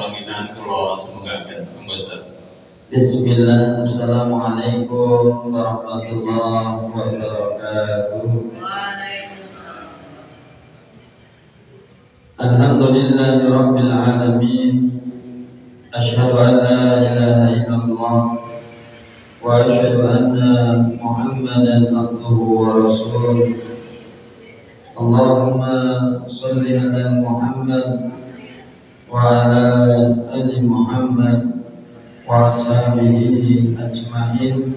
pamitan kula semoga Ustaz. Bismillah, Assalamualaikum warahmatullahi wabarakatuh. Alhamdulillahi rabbil alamin. Asyhadu an la ilaha illallah wa asyhadu anna Muhammadan abduhu wa rasuluh. Allahumma shalli ala Muhammad wa ala ali Muhammad wa ashabihi ajma'in,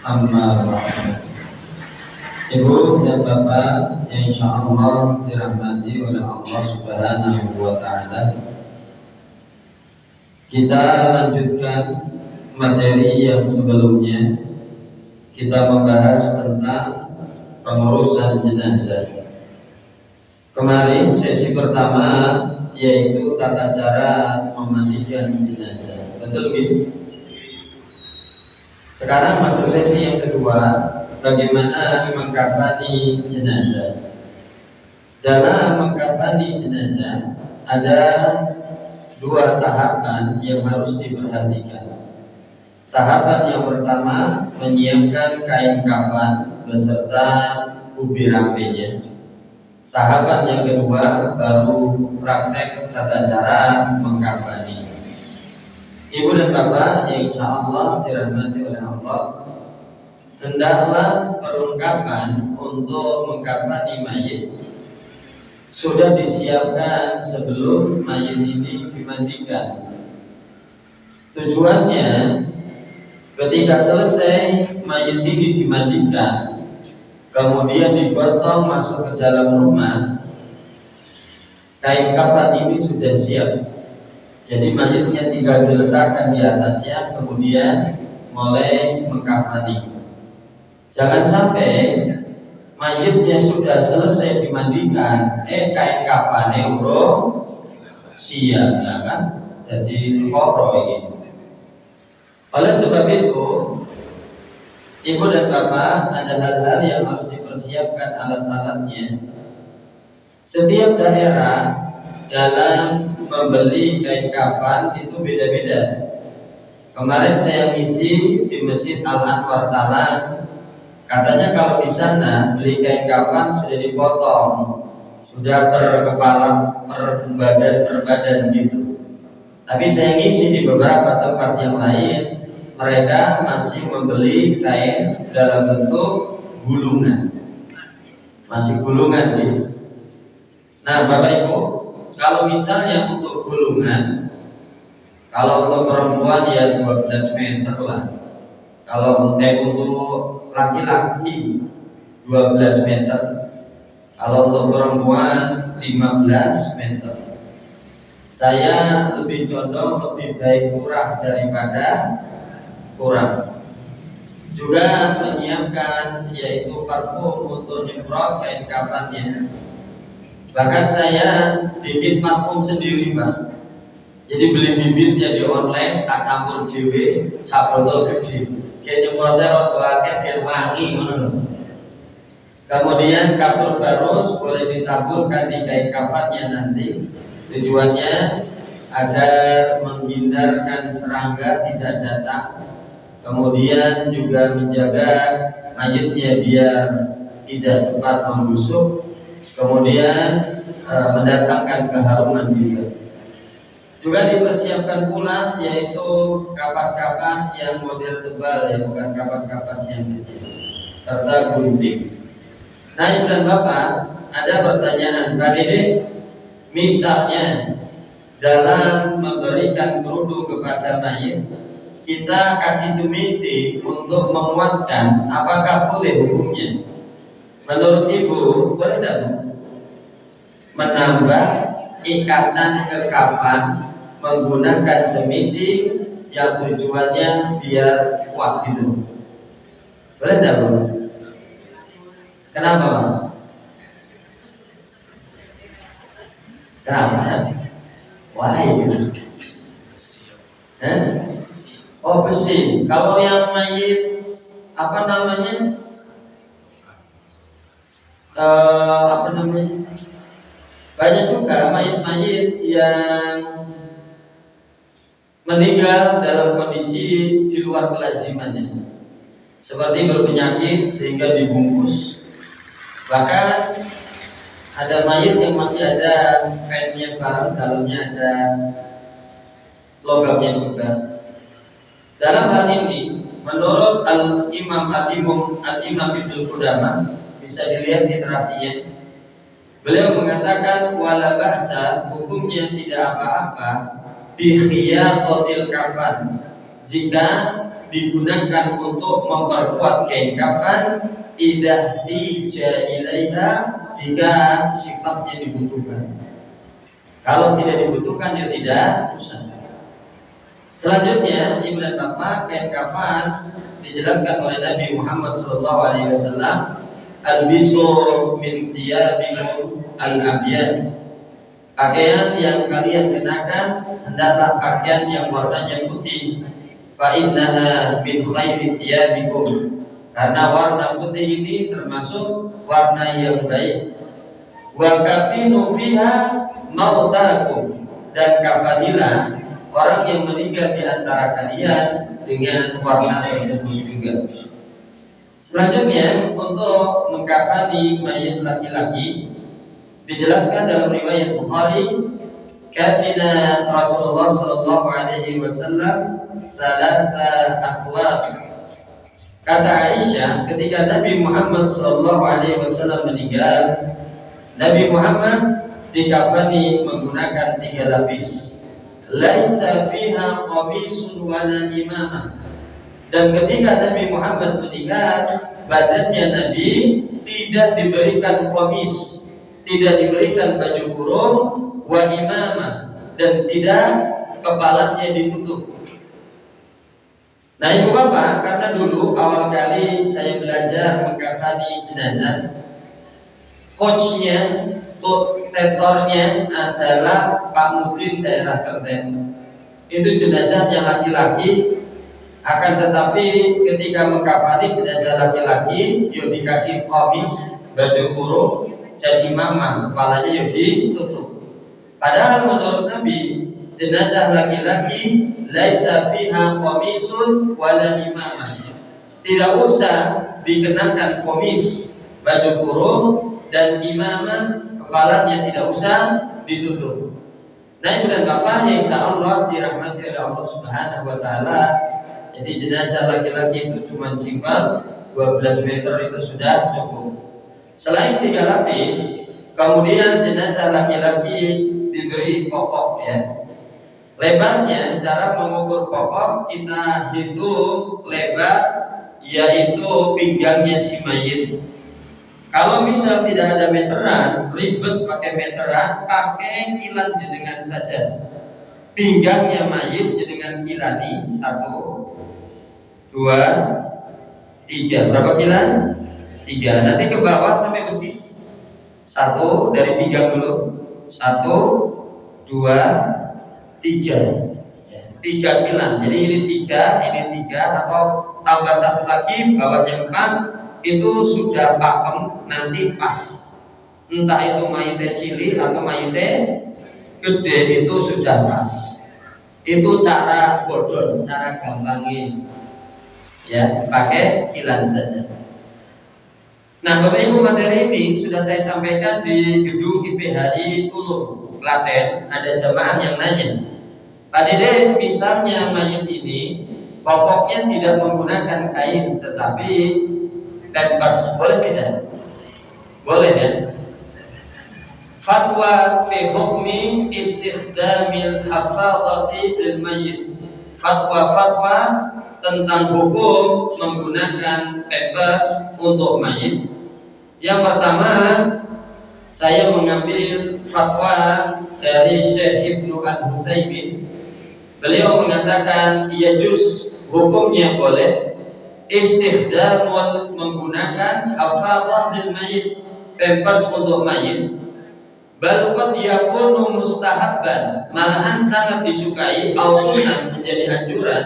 amma ba'd. Ibu dan bapak yang insyaallah dirahmati oleh Allah Subhanahu wa ta'ala, kita lanjutkan materi yang sebelumnya. Kita membahas tentang pengurusan jenazah. Kemarin sesi pertama yaitu tata cara memandikan jenazah. Betul gitu? Sekarang masuk sesi yang kedua, bagaimana mengkafani jenazah. Dalam mengkafani jenazah ada dua tahapan yang harus diperhatikan. Tahapan yang pertama, menyiapkan kain kafan beserta ubi rampenya. Tahapan yang kedua baru praktek tata cara mengkafani. Ibu dan bapak yang insyaallah dirahmati oleh Allah, hendaklah perlengkapan untuk mengkafani mayit sudah disiapkan sebelum mayit ini dimandikan. Tujuannya, ketika selesai mayit ini dimandikan, kemudian digotong masuk ke dalam rumah, kain kafan ini sudah siap. Jadi mayitnya tinggal diletakkan di atasnya, kemudian mulai mengkafani. Jangan sampai mayitnya sudah selesai dimandikan, kain kafannya urung siap, ya kan? Jadi koro ini. Oleh sebab itu, ibu dan bapak, ada hal-hal yang harus dipersiapkan alat-alatnya. Setiap daerah dalam membeli kain kafan itu beda-beda. Kemarin saya ngisi di Masjid Al-Anwar Talang, katanya kalau di sana beli kain kafan sudah dipotong, sudah per kepala, per badan gitu. Tapi saya ngisi di beberapa tempat yang lain, mereka masih membeli kain dalam bentuk gulungan, masih gulungan gitu. Nah, Bapak Ibu, kalau misalnya untuk gulungan, kalau untuk perempuan ya 12 meter lah. Kalau untuk laki-laki 12 meter. Kalau untuk perempuan 15 meter. Saya lebih condong lebih baik murah daripada kurang. Juga menyiapkan yaitu parfum untuk nyemprot kain kafannya. Bahkan saya bikin parfum sendiri, Pak. Jadi beli bibitnya di online, tak campur dewe, sak botol gede. Kayak nyemprotnya rada akeh biar wangi ngono. Kemudian kapur barus boleh ditaburkan di kain kafannya nanti. Tujuannya agar menghindarkan serangga tidak datang. Kemudian juga menjaga mayitnya biar tidak cepat membusuk. Kemudian mendatangkan keharuman juga. Juga dipersiapkan pula yaitu kapas-kapas yang model tebal, ya bukan kapas-kapas yang kecil, serta gunting. Nah, Ibu dan Bapak, ada pertanyaan, Pak Dede, misalnya dalam memberikan kerudung kepada mayit, kita kasih cemiti untuk menguatkan, apakah boleh hukumnya? Menurut Ibu, boleh tidak, Bu? Menambah ikatan ke kafan menggunakan cemiti yang tujuannya biar kuat gitu. Boleh tidak, Bu? Kenapa, Pak? Kenapa? Wah, gitu. Oh, besi. Kalau yang mayit apa namanya? Banyak juga mayit-mayit yang meninggal dalam kondisi di luar kelazimannya, seperti berpenyakit sehingga dibungkus. Bahkan ada mayit yang masih ada kainnya barang, dalamnya ada logamnya juga. Dalam hal ini, menurut Al-Imam Ibnu Qudamah, bisa dilihat literasinya. Beliau mengatakan wala ba'sa, hukumnya tidak apa-apa bi khiyatatil kafan, jika digunakan untuk memperkuat kain kafan, idah tija ilaiha, jika sifatnya dibutuhkan. Kalau tidak dibutuhkan ya tidak usah. Selanjutnya Ibnu Battah, kain kafan dijelaskan oleh Nabi Muhammad SAW, al-bisu min siyabikum al-abyan, pakaian yang kalian kenakan hendaklah pakaian yang warnanya putih. Fa innaha min khairi thiyabikum, karena warna putih ini termasuk warna yang baik. Wa kafinu fiha mautakum, dan kafanilah orang yang meninggal di antara kalian dengan warna tersebut juga. Selanjutnya, untuk mengkafani mayit laki-laki dijelaskan dalam riwayat Bukhari, kafina Rasulullah sallallahu alaihi wasallam salasa athwab. Kata Aisyah, ketika Nabi Muhammad sallallahu alaihi wasallam meninggal, Nabi Muhammad dikafani menggunakan 3 lapis. Laisa fiha qamisun wala imamah. Dan ketika Nabi Muhammad meninggal, badannya Nabi tidak diberikan qamis, tidak diberikan baju kurung, wa imamah, dan tidak kepalanya ditutup. Nah ibu bapak, karena dulu awal kali saya belajar mengkafani jenazah, coachnya, tutornya adalah Pak Mudin daerah Kerten. Itu jenazahnya laki-laki, akan tetapi ketika mengkafani jenazah laki-laki, yuk dikasih qamis, baju kurung, dan imamah, kepalanya yuk ditutup. Padahal menurut Nabi, jenazah laki-laki laisa fiha qamisun wala imamah, tidak usah dikenakan qamis, baju kurung, dan imamah, kepalanya tidak usah ditutup. Nah ibu dan bapak yang insya Allah dirahmati oleh Allah Subhanahu wa Ta'ala, jadi jenazah laki-laki itu cuma simpel 12 meter itu sudah cukup. Selain 3 lapis, kemudian jenazah laki-laki diberi popok ya. Lebarnya, cara mengukur popok kita hitung lebar, yaitu pinggangnya si mayit. Kalau misal tidak ada meteran, ribet pakai meteran, pakai kilan jenengan saja. Pinggangnya mayit jenengan kilani 1, 2, 3. Berapa kilan? 3. Nanti ke bawah sampai betis. 1 dari pinggang dulu. 1, 2, 3. 3 kilan. Jadi ini 3, ini 3, atau tambah 1 lagi, bawahnya 4. Itu sudah pakem, nanti pas. Entah itu mayitnya cilik atau mayitnya gede, itu sudah pas. Itu cara bodon, cara gampangin ya, pakai kilan saja. Nah Bapak Ibu, materi ini sudah saya sampaikan di gedung IPHI Tulung, Klaten. Ada jamaah yang nanya, Pak Dede, misalnya mayit ini popoknya tidak menggunakan kain tetapi pampers, boleh tidak? Boleh ya. Fatwa fi hukmi istikhdamil hafadhati lil mayyit. Fatwa-fatwa tentang hukum menggunakan pampers untuk mayit. Yang pertama, saya mengambil fatwa dari Syekh Ibnu Al-Utsaimin. Beliau mengatakan yajuz, hukumnya boleh istikhdamul, menggunakan hafadhah lil mayyit, pampers untuk mayit. Bal qad yakunu mustahabban, malahan sangat disukai, au sunnah, menjadi anjuran.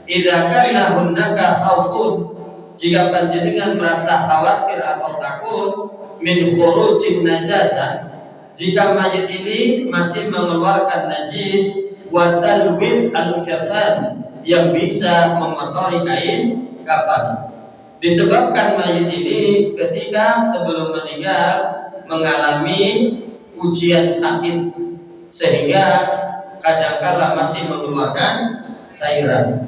Idza kana hunnaka khaufun, jika panjenengan merasa khawatir atau takut, min khurujin najasah, jika mayit ini masih mengeluarkan najis, wa talwith al-kafan, yang bisa mengotori kain kafan. Disebabkan mayit ini ketika sebelum meninggal mengalami ujian sakit sehingga kadangkala masih mengeluarkan cairan.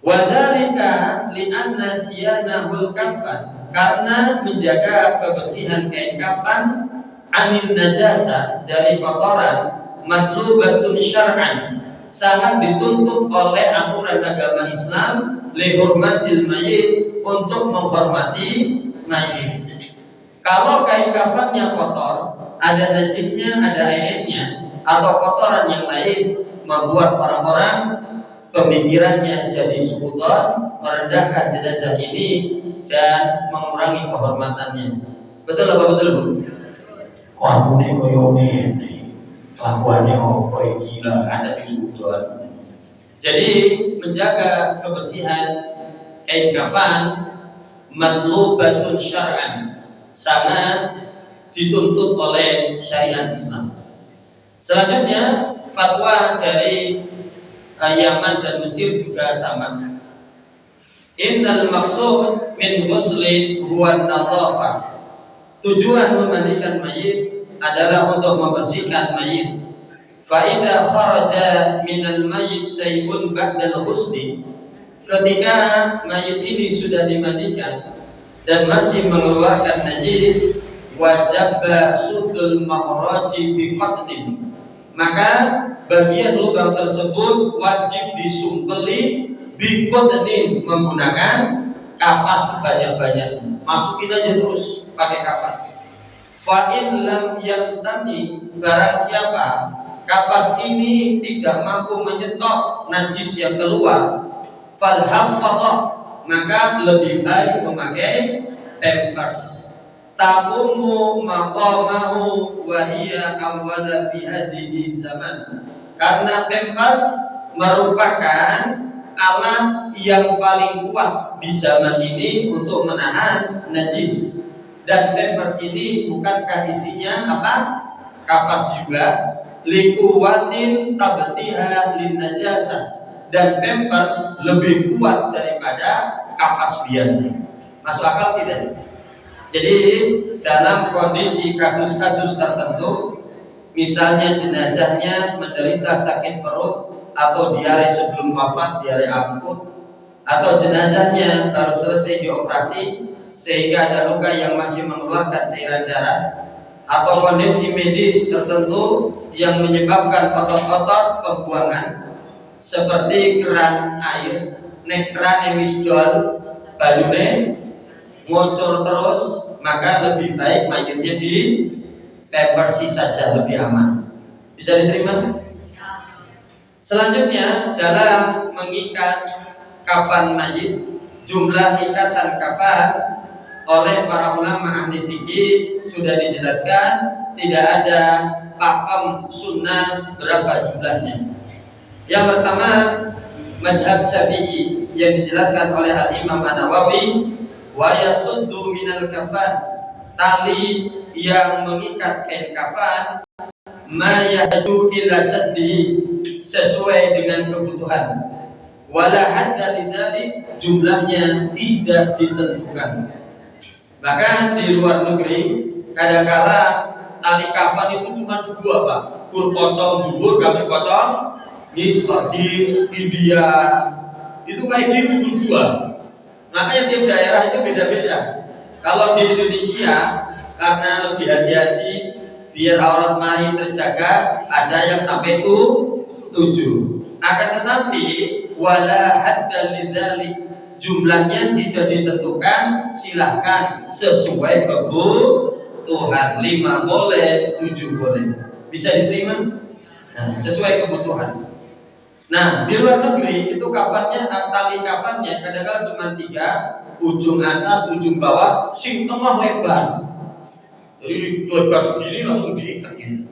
Wadzalika li'anna siyanahul kafan, karena menjaga kebersihan kain kafan anin najasa, dari kotoran, matlubatun syar'an, sangat dituntut oleh aturan agama Islam, lihurmatil mayit, untuk menghormati mayit. Kalau kain kafannya kotor, ada najisnya, ada airnya, atau kotoran yang lain, membuat orang-orang pemikirannya jadi suudzon, merendahkan jenazah ini dan mengurangi kehormatannya. Betul apa betul, Bu? Kuambune koyo ngene, kelakuannya koyo gila, ada di suudzon. Jadi menjaga kebersihan kain kafan matlubatun syar'an, sangat dituntut oleh syariat Islam. Selanjutnya fatwa dari Yaman dan Mesir juga sama. Innal maqsud min ghusli huwa an-nadhafah. Tujuan memandikan mayit adalah untuk membersihkan mayit. Fa'idha kharaja minal mayit saybun ba'dal ghusli, ketika mayit ini sudah dimandikan dan masih mengeluarkan najis, wajib sudul mahraji biqatnin, maka bagian lubang tersebut wajib disumpeli biqatnin, menggunakan kapas banyak-banyak. Masukin aja terus pakai kapas. Fa'in lam yantani, barang siapa kapas ini tidak mampu menyetop najis yang keluar, falhafadhah, maka lebih baik memakai pampers. Taqumu maqamahu wa hiya awwala fi hadhihi zaman, karena pampers merupakan alat yang paling kuat di zaman ini untuk menahan najis. Dan pampers ini bukankah isinya apa? Kapas juga. Likuwatin tabtiha lin najasa, dan pampers lebih kuat daripada kapas biasa. Masuk akal tidak? Jadi dalam kondisi kasus-kasus tertentu, misalnya jenazahnya menderita sakit perut atau diare sebelum wafat, diare akut, atau jenazahnya baru selesai dioperasi sehingga ada luka yang masih mengeluarkan cairan darah, atau kondisi medis tertentu yang menyebabkan otot-otot pembuangan seperti keran air, nek keran wis jol balune ngocor terus, maka lebih baik mayitnya di pampersi saja, lebih aman. Bisa diterima? Selanjutnya dalam mengikat kafan mayit, jumlah ikatan kafan oleh para ulama ahli fikih sudah dijelaskan, tidak ada pakem sunnah berapa jumlahnya. Yang pertama mazhab Syafi'i yang dijelaskan oleh Al-Imam An-Nawawi, wa yasuddu minal kafan, tali yang mengikat kain kafan, ma yahdu ila saddihi, sesuai dengan kebutuhan. Wala hadda lidzalik, jumlahnya tidak ditentukan. Bahkan di luar negeri kadang-kala tali kafan itu cuma dua, Pak. Kur pocong dhuwur, gambar pocong ngisor. Di India itu kayak gitu dua. Makanya tiap daerah itu beda-beda. Kalau di Indonesia karena lebih hati-hati biar aurat mari terjaga, ada yang sampai 7. Akan tetapi wala hadda lidzalik, jumlahnya tidak ditentukan, silahkan sesuai kebutuhan. 5 boleh, 7 boleh, bisa diterima. Nah, sesuai kebutuhan. Nah, di luar negeri itu kafannya, tali kafannya kadang-kadang cuma 3, ujung atas, ujung bawah, sing tengah lebar. Jadi lebar segini langsung diikat gitu.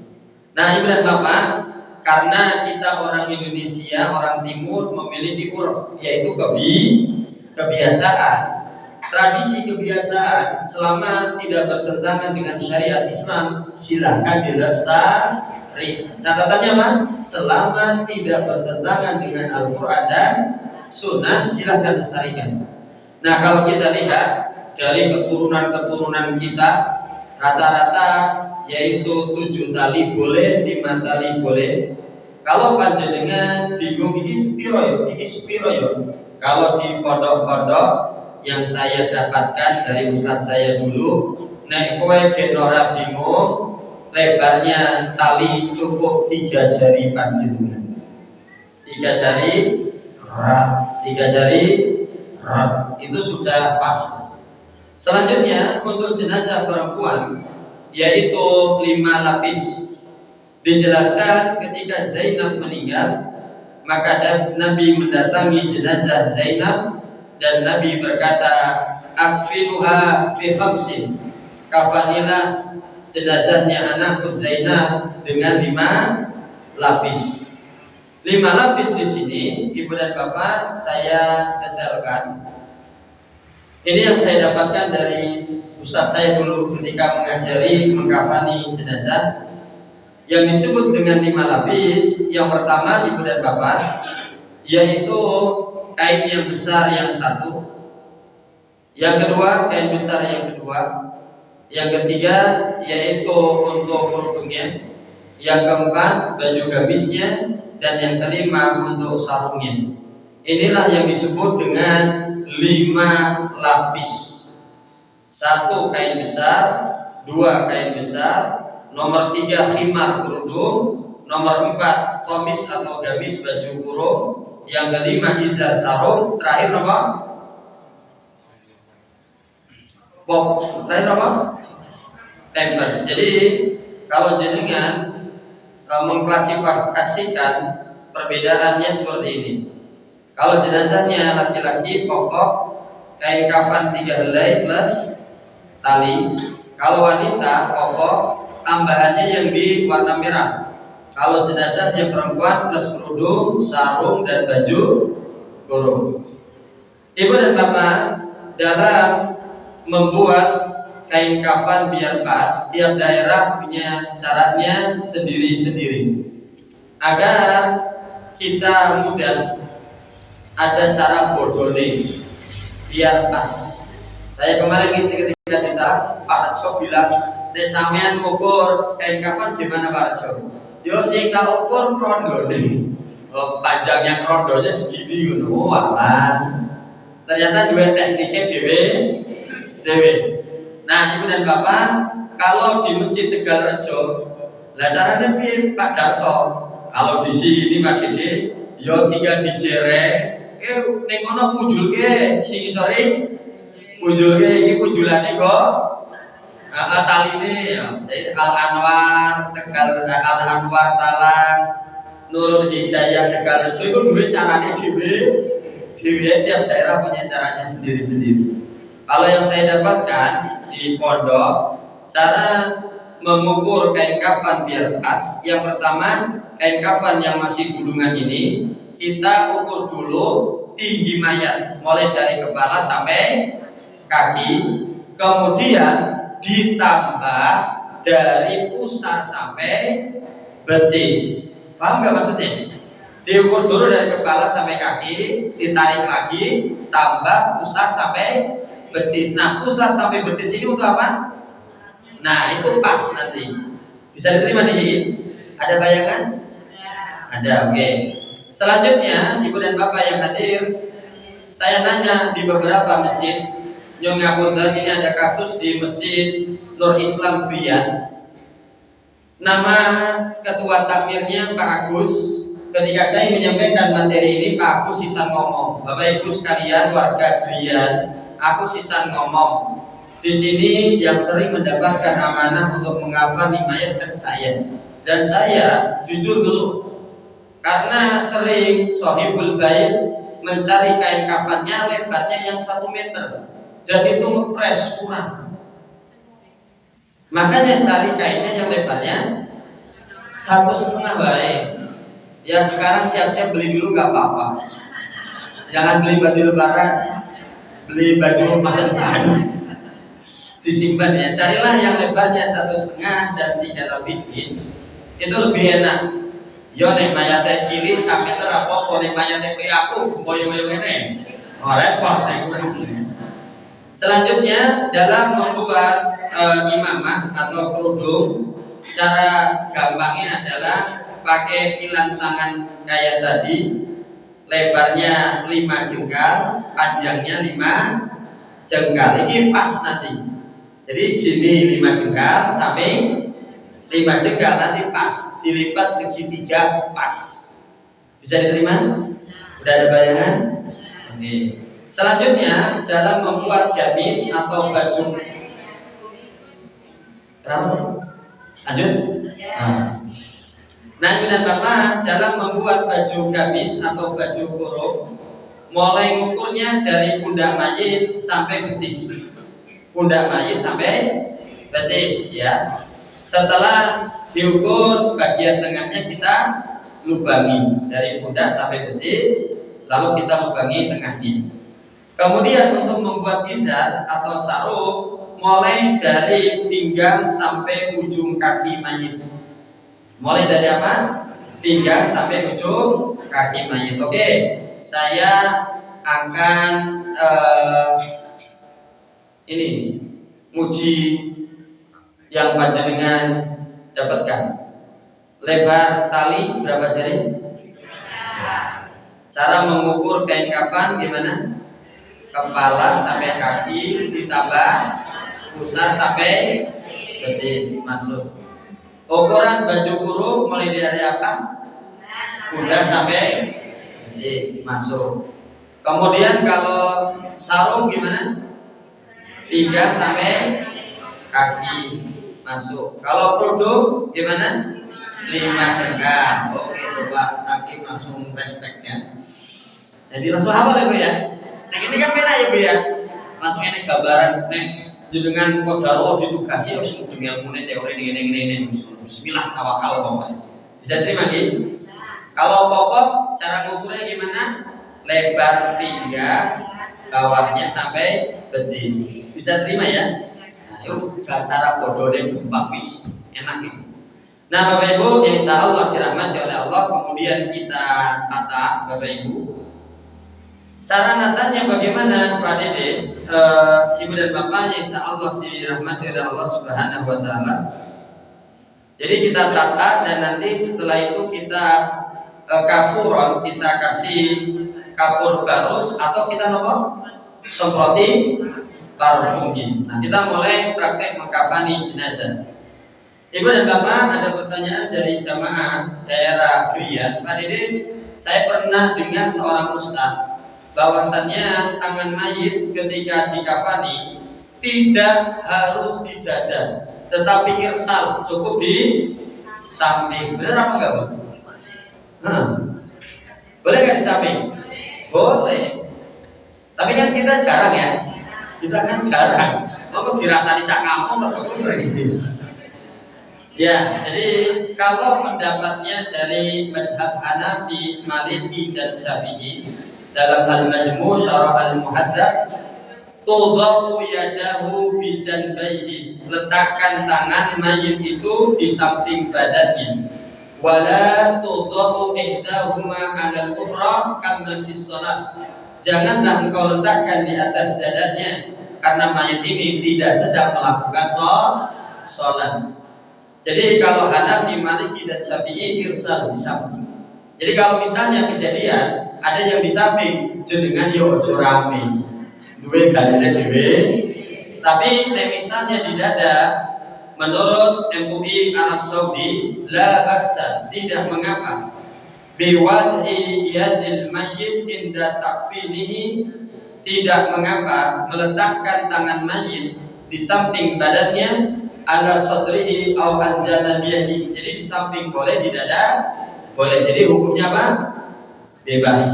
Nah, Ibu dan Bapak, karena kita orang Indonesia, orang Timur memiliki urf, yaitu kebiasaan, tradisi kebiasaan, selama tidak bertentangan dengan syariat Islam, silahkan Catatannya apa? Selama tidak bertentangan dengan Al-Quran dan Sunnah, silahkan lestarikan. Nah, kalau kita lihat dari keturunan-keturunan kita, rata-rata yaitu 7 tali boleh, 5 tali boleh. Kalau panjenengan bingung ini sepiro yo. Kalau di pondok-pondok yang saya dapatkan dari ustadz saya dulu, nek kowe genora bingung, lebarnya tali cukup 3 jari panjenengan. 3 jari, 3 jari itu sudah pas. Selanjutnya untuk jenazah perempuan yaitu 5 lapis. Dijelaskan ketika Zainab meninggal, maka Nabi mendatangi jenazah Zainab dan Nabi berkata, "Akfinuha fi khamsin." Kafanilah jenazahnya anakku Zainab dengan 5 lapis. 5 lapis di sini, Ibu dan Bapak, saya detailkan. Ini yang saya dapatkan dari ustadz saya dulu ketika mengajari mengkafani jenazah. Yang disebut dengan 5 lapis, yang pertama Ibu dan Bapak, yaitu kain yang besar yang satu. Yang kedua kain besar yang kedua. Yang ketiga yaitu untuk kerudungnya. Yang keempat baju gamisnya. Dan yang kelima untuk sarungnya. Inilah yang disebut dengan 5 lapis. 1 kain besar, 2 kain besar, nomor 3 khimar kerudung, nomor 4 komis atau gamis baju kurung, yang kelima izar sarung, terakhir apa? Terakhir apa? Pampers. Jadi kalau jenengan mengklasifikasikan perbedaannya seperti ini. Kalau jenazahnya laki-laki, pokok kain kafan 3 helai plus tali. Kalau wanita, pokok tambahannya yang di warna merah. Kalau jenazahnya perempuan plus kerudung, sarung dan baju kurung. Ibu dan Bapak, dalam membuat kain kafan biar pas, tiap daerah punya caranya sendiri-sendiri. Agar kita mudah, ada cara bodone biar pas. Saya kemarin ngisi ketika kita Pak Rejo bilang, "Nek sampean ngukur kain kafan gimana Pak Rejo?" Yo sing tak ukur krondone. Oh, panjangnya krondonya segini ngono. Oh, alah. Ternyata dua tekniknya dewe. Nah, Ibu dan Bapak, kalau di Masjid Tegalrejo, lah caranya piye Pak Darto? Kalau di sini Pak Dede, yo tinggal dijerek, ning kono pujulke sing sore pujulke iki pujulane kok taline ya. Jadi Al Anwar Tegal, Al Anwar Talang, Nurul Hidayah Tegalrejo itu duwe carane dhewe. Tiap daerah punya caranya sendiri-sendiri. Kalau yang saya dapatkan di pondok, cara mengukur kain kafan biar pas, yang pertama kain kafan yang masih gulungan ini kita ukur dulu tinggi mayat, mulai dari kepala sampai kaki, kemudian ditambah dari pusar sampai betis. Paham nggak maksudnya? Diukur dulu dari kepala sampai kaki, ditarik lagi, tambah pusar sampai betis. Nah, pusar sampai betis ini untuk apa? Nah, itu pas nanti. Bisa diterima nih? Ada bayangan? Ada, oke. Selanjutnya, Ibu dan Bapak yang hadir, saya nanya di beberapa masjid. Nyong ngapunten, ini ada kasus di Masjid Nur Islam Brian. Nama ketua takmirnya Pak Agus. Ketika saya menyampaikan materi ini, Pak Agus sisa ngomong, Bapak Ibu sekalian warga Brian, aku sisa ngomong. Di sini yang sering mendapatkan amanah untuk mengafani mayat kan saya. Dan saya jujur dulu, karena sering sohibul bait mencari kain kafannya lebarnya yang 1 meter dan itu ngepres kurang. Makanya cari kainnya yang lebarnya 1,5 baik. Ya sekarang siap-siap beli dulu gak apa-apa. Jangan beli baju lebaran, beli baju masa depan. Disimpan ya. Carilah yang lebarnya 1,5 dan 3 lapisin. itu lebih enak. Yo nek mayate cilik sampe terapo nek mayate koyo aku koyo-koyo ngene. Oh repot nek Selanjutnya dalam membuat imamah atau kerudung, cara gampangnya adalah pakai ilan tangan kayak tadi, lebarnya 5 jengkal, panjangnya 5 jengkal. Ini pas nanti. Jadi gini 5 jengkal, samping 5 jengkal nanti pas, dilipat segitiga pas. Bisa diterima? Udah ada bayangan? Oke. Selanjutnya dalam membuat gamis atau baju. Kenapa? Lanjut. Nah, dan Bapak dalam membuat baju gamis atau baju kurung, mulai ngukurnya dari pundak mayit sampai betis. Pundak mayit sampai betis ya. Setelah diukur bagian tengahnya kita lubangi dari pundak sampai betis, lalu kita lubangi tengahnya. Kemudian untuk membuat izar atau sarung, mulai dari pinggang sampai ujung kaki mayit. Mulai dari apa? Pinggang sampai ujung kaki mayit. Oke, saya akan ini muji yang panjenengan dapatkan. Lebar tali berapa jari? Cara mengukur kain kafan gimana? Kepala sampai kaki ditambah pusar sampai betis masuk. Ukuran baju kurung mulai dari apa? Pundak sampai betis masuk. Kemudian kalau sarung gimana? 3 sampai kaki masuk. Kalau kerudung gimana? 5 jengkal. Oke coba Takim langsung respect ya. Jadi langsung hafal ya Bu ya. Nah ini kan beda ya Bu ya. Langsung ini gambaran nek dengan kodaro ditugasi harus dengan ilmu teori ini. Bismillah tawakal pokoknya. Bisa terima gitu? Kalau popok cara ngukurnya gimana? Lebar pinggang, bawahnya sampai betis. Bisa terima ya? Nah, yuk cara bodohnya gampang bis, enak ini. Nah Bapak Ibu, yang insya Allah dirahmati oleh Allah, kemudian kita tata Bapak Ibu. Cara natanya bagaimana Pak Dede, Ibu dan Bapak yang insya Allah dirahmati oleh Allah Subhanahu Wa Taala. Jadi kita tata dan nanti setelah itu kita kafuron, kita kasih kapur barus atau kita nopo semproti parfumnya. Nah kita mulai praktek mengkafani jenazah. Ibu dan Bapak, ada pertanyaan dari jamaah daerah Grian. Pak Dede, saya pernah dengan seorang ustadz bahwasannya tangan mayit ketika dikafani tidak harus di dada, tetapi irsal, cukup di samping. Benar apa enggak Bu? Boleh nggak di samping? Boleh. Tapi kan kita jarang ya. Kita kan jarang. Kok dirasani sak kampung atau ini? Ya, jadi kalau pendapatnya dari mazhab Hanafi, Maliki dan Syafi'i dalam Al-Majmu' Syarah Al-Muhaddab, tudha'u yadahu bi janbayhi, letakkan tangan mayit itu di samping badannya. Wala tudha'u ihdahuma 'alal ukhra kama fi shalah. Janganlah engkau letakkan di atas dadanya karena mayit ini tidak sedang melakukan sholat. Jadi kalau Hanafi, Maliki dan Syafi'i irsal di samping. Jadi kalau misalnya kejadian ada yang di samping, jenengan yo ojo rame, duwe dalile dhewe. Tapi misalnya di dada, menurut MUI Arab Saudi, la ba'sa, tidak mengapa. Biwad'i yadil mayyit inda takfinihi, tidak mengapa meletakkan tangan mayit di samping badannya, ala sadrihi aw an janabihi. Jadi di samping boleh, di dada boleh. Jadi hukumnya apa? Bebas.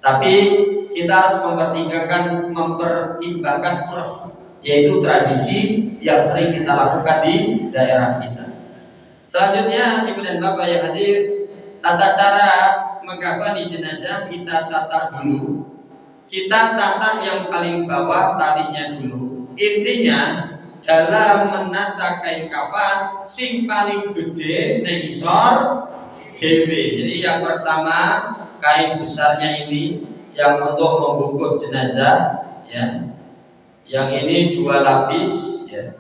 Tapi kita harus mempertimbangkan urf, yaitu tradisi yang sering kita lakukan di daerah kita. Selanjutnya Ibu dan Bapak yang hadir, tata cara mengkafani jenazah kita tata dulu. Kita tata yang paling bawah talinya dulu. Intinya dalam menata kain kafan sing paling gede nang isor dhewe. Jadi yang pertama kain besarnya ini yang untuk membungkus jenazah ya. Yang ini 2 lapis ya.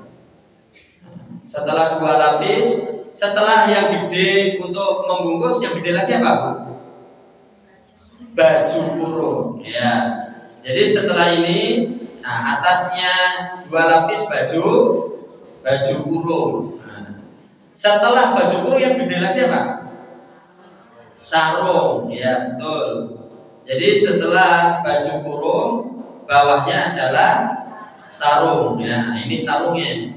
Setelah 2 lapis, setelah yang gede untuk membungkus, yang gede lagi apa, Bu? Baju kurung ya. Jadi setelah ini, nah atasnya 2 lapis baju kurung. Nah, setelah baju kurung yang gede lagi apa? Sarung ya, betul. Jadi setelah baju kurung, bawahnya adalah sarung ya. Nah, ini sarungnya.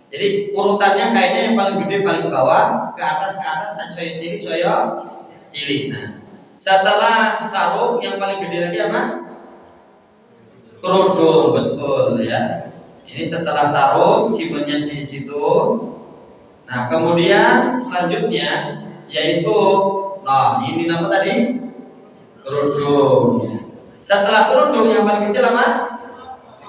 Jadi urutannya kayaknya yang paling gede paling bawah, ke atas kan saya cili. Nah, setelah sarung yang paling gede lagi apa? Kerudung, betul ya. Ini setelah sarung simpennya di situ. Nah, kemudian selanjutnya yaitu, nah ini apa tadi? Kerudung. Setelah kerudung yang paling kecil apa?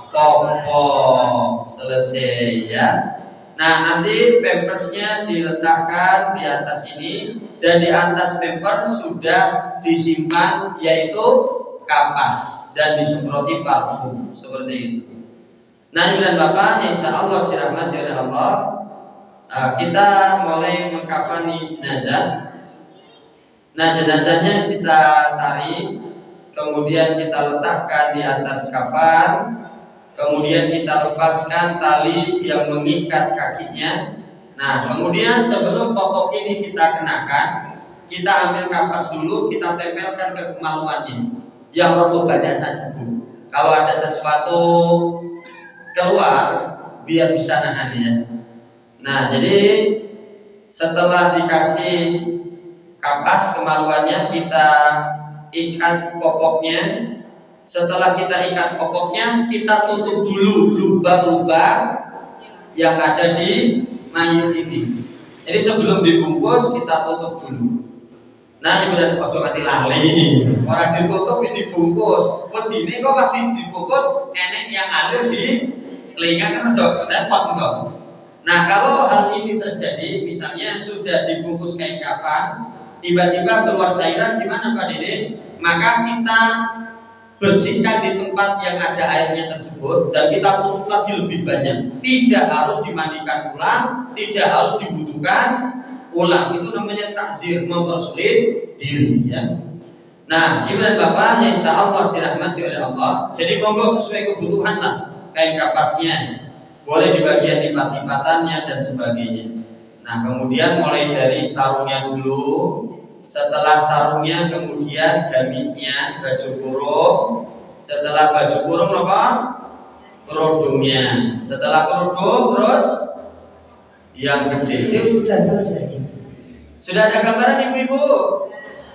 Popok. Selesai ya. Nah, nanti pampersnya diletakkan di atas ini, dan di atas pampers sudah disimpan yaitu kapas dan disemproti parfum seperti itu. Nah, Ibu dan Bapak, insya Allah dirahmati oleh Allah, kita mulai mengkafani jenazah. Nah, jenazahnya kita tarik, kemudian kita letakkan di atas kafan. Kemudian kita lepaskan tali yang mengikat kakinya. Nah, kemudian sebelum popok ini kita kenakan, kita ambil kapas dulu, kita tempelkan ke kemaluannya. Yang roto banyak saja, Bu. Kalau ada sesuatu keluar, biar bisa nahan ya. Nah, jadi setelah dikasih kapas kemaluannya, kita ikat popoknya. Setelah kita ikat popoknya, kita tutup dulu lubang-lubang yang ada di mayit ini. Jadi sebelum dibungkus kita tutup dulu. Nah, Ibu dan ojo mati lali. Orang ditutup wis dibungkus. Wedine kok masih dibungkus, enek yang ngalir di telinga kan ojo repot kok. Nah, kalau hal ini terjadi, misalnya sudah dibungkus kain kafan, tiba-tiba keluar cairan, gimana Pak Dede? Maka kita bersihkan di tempat yang ada airnya tersebut, dan kita tutup lagi lebih banyak. Tidak harus dimandikan ulang, tidak harus dibutuhkan ulang. Itu namanya takzir, mempersulit diri ya. Nah, Ibu dan Bapak yang insya Allah dirahmati oleh Allah, jadi monggo sesuai kebutuhan lah kain kapasnya. Boleh di bagian lipat-lipatannya dan sebagainya. Nah, kemudian mulai dari sarungnya dulu. Setelah sarungnya, kemudian gamisnya, baju kurung. Setelah baju kurung apa? Kerudungnya. Setelah kerudung terus yang gede. Ini sudah selesai. Sudah ada gambaran ibu-ibu?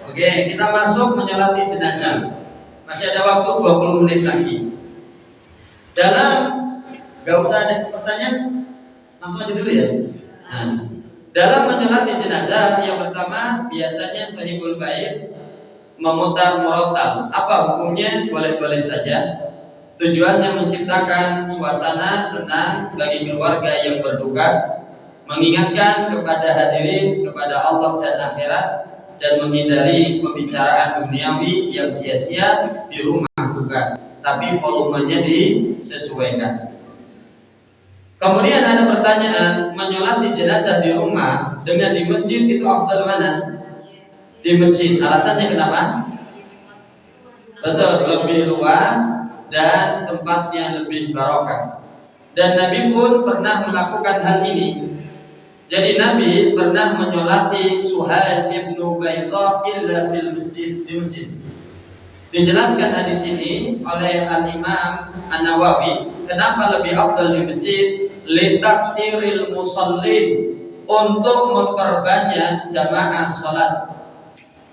Oke, kita masuk menyolati jenazah. Masih ada waktu 20 menit lagi. Gak usah ada pertanyaan, langsung aja dulu ya. Nah, dalam menyolati jenazah yang pertama biasanya sahibul bait memutar murotal. Apa hukumnya? Boleh-boleh saja. Tujuannya menciptakan suasana tenang bagi keluarga yang berduka, mengingatkan kepada hadirin kepada Allah dan akhirat, dan menghindari pembicaraan duniawi yang sia-sia di rumah duka, tapi volumenya disesuaikan. Kemudian ada pertanyaan, menyolati jenazah di rumah dengan di masjid itu afdal mana? Di masjid. Alasannya kenapa? Betul, lebih luas dan tempatnya lebih barokah. Dan Nabi pun pernah melakukan hal ini. Jadi Nabi pernah menyolati Suhail ibnu Baydha illa fil masjid, di masjid. Dijelaskan hadis ini oleh Al-Imam An-Nawawi, kenapa lebih afdal di masjid? Litaksiril musallin, untuk memperbanyak jamaah sholat.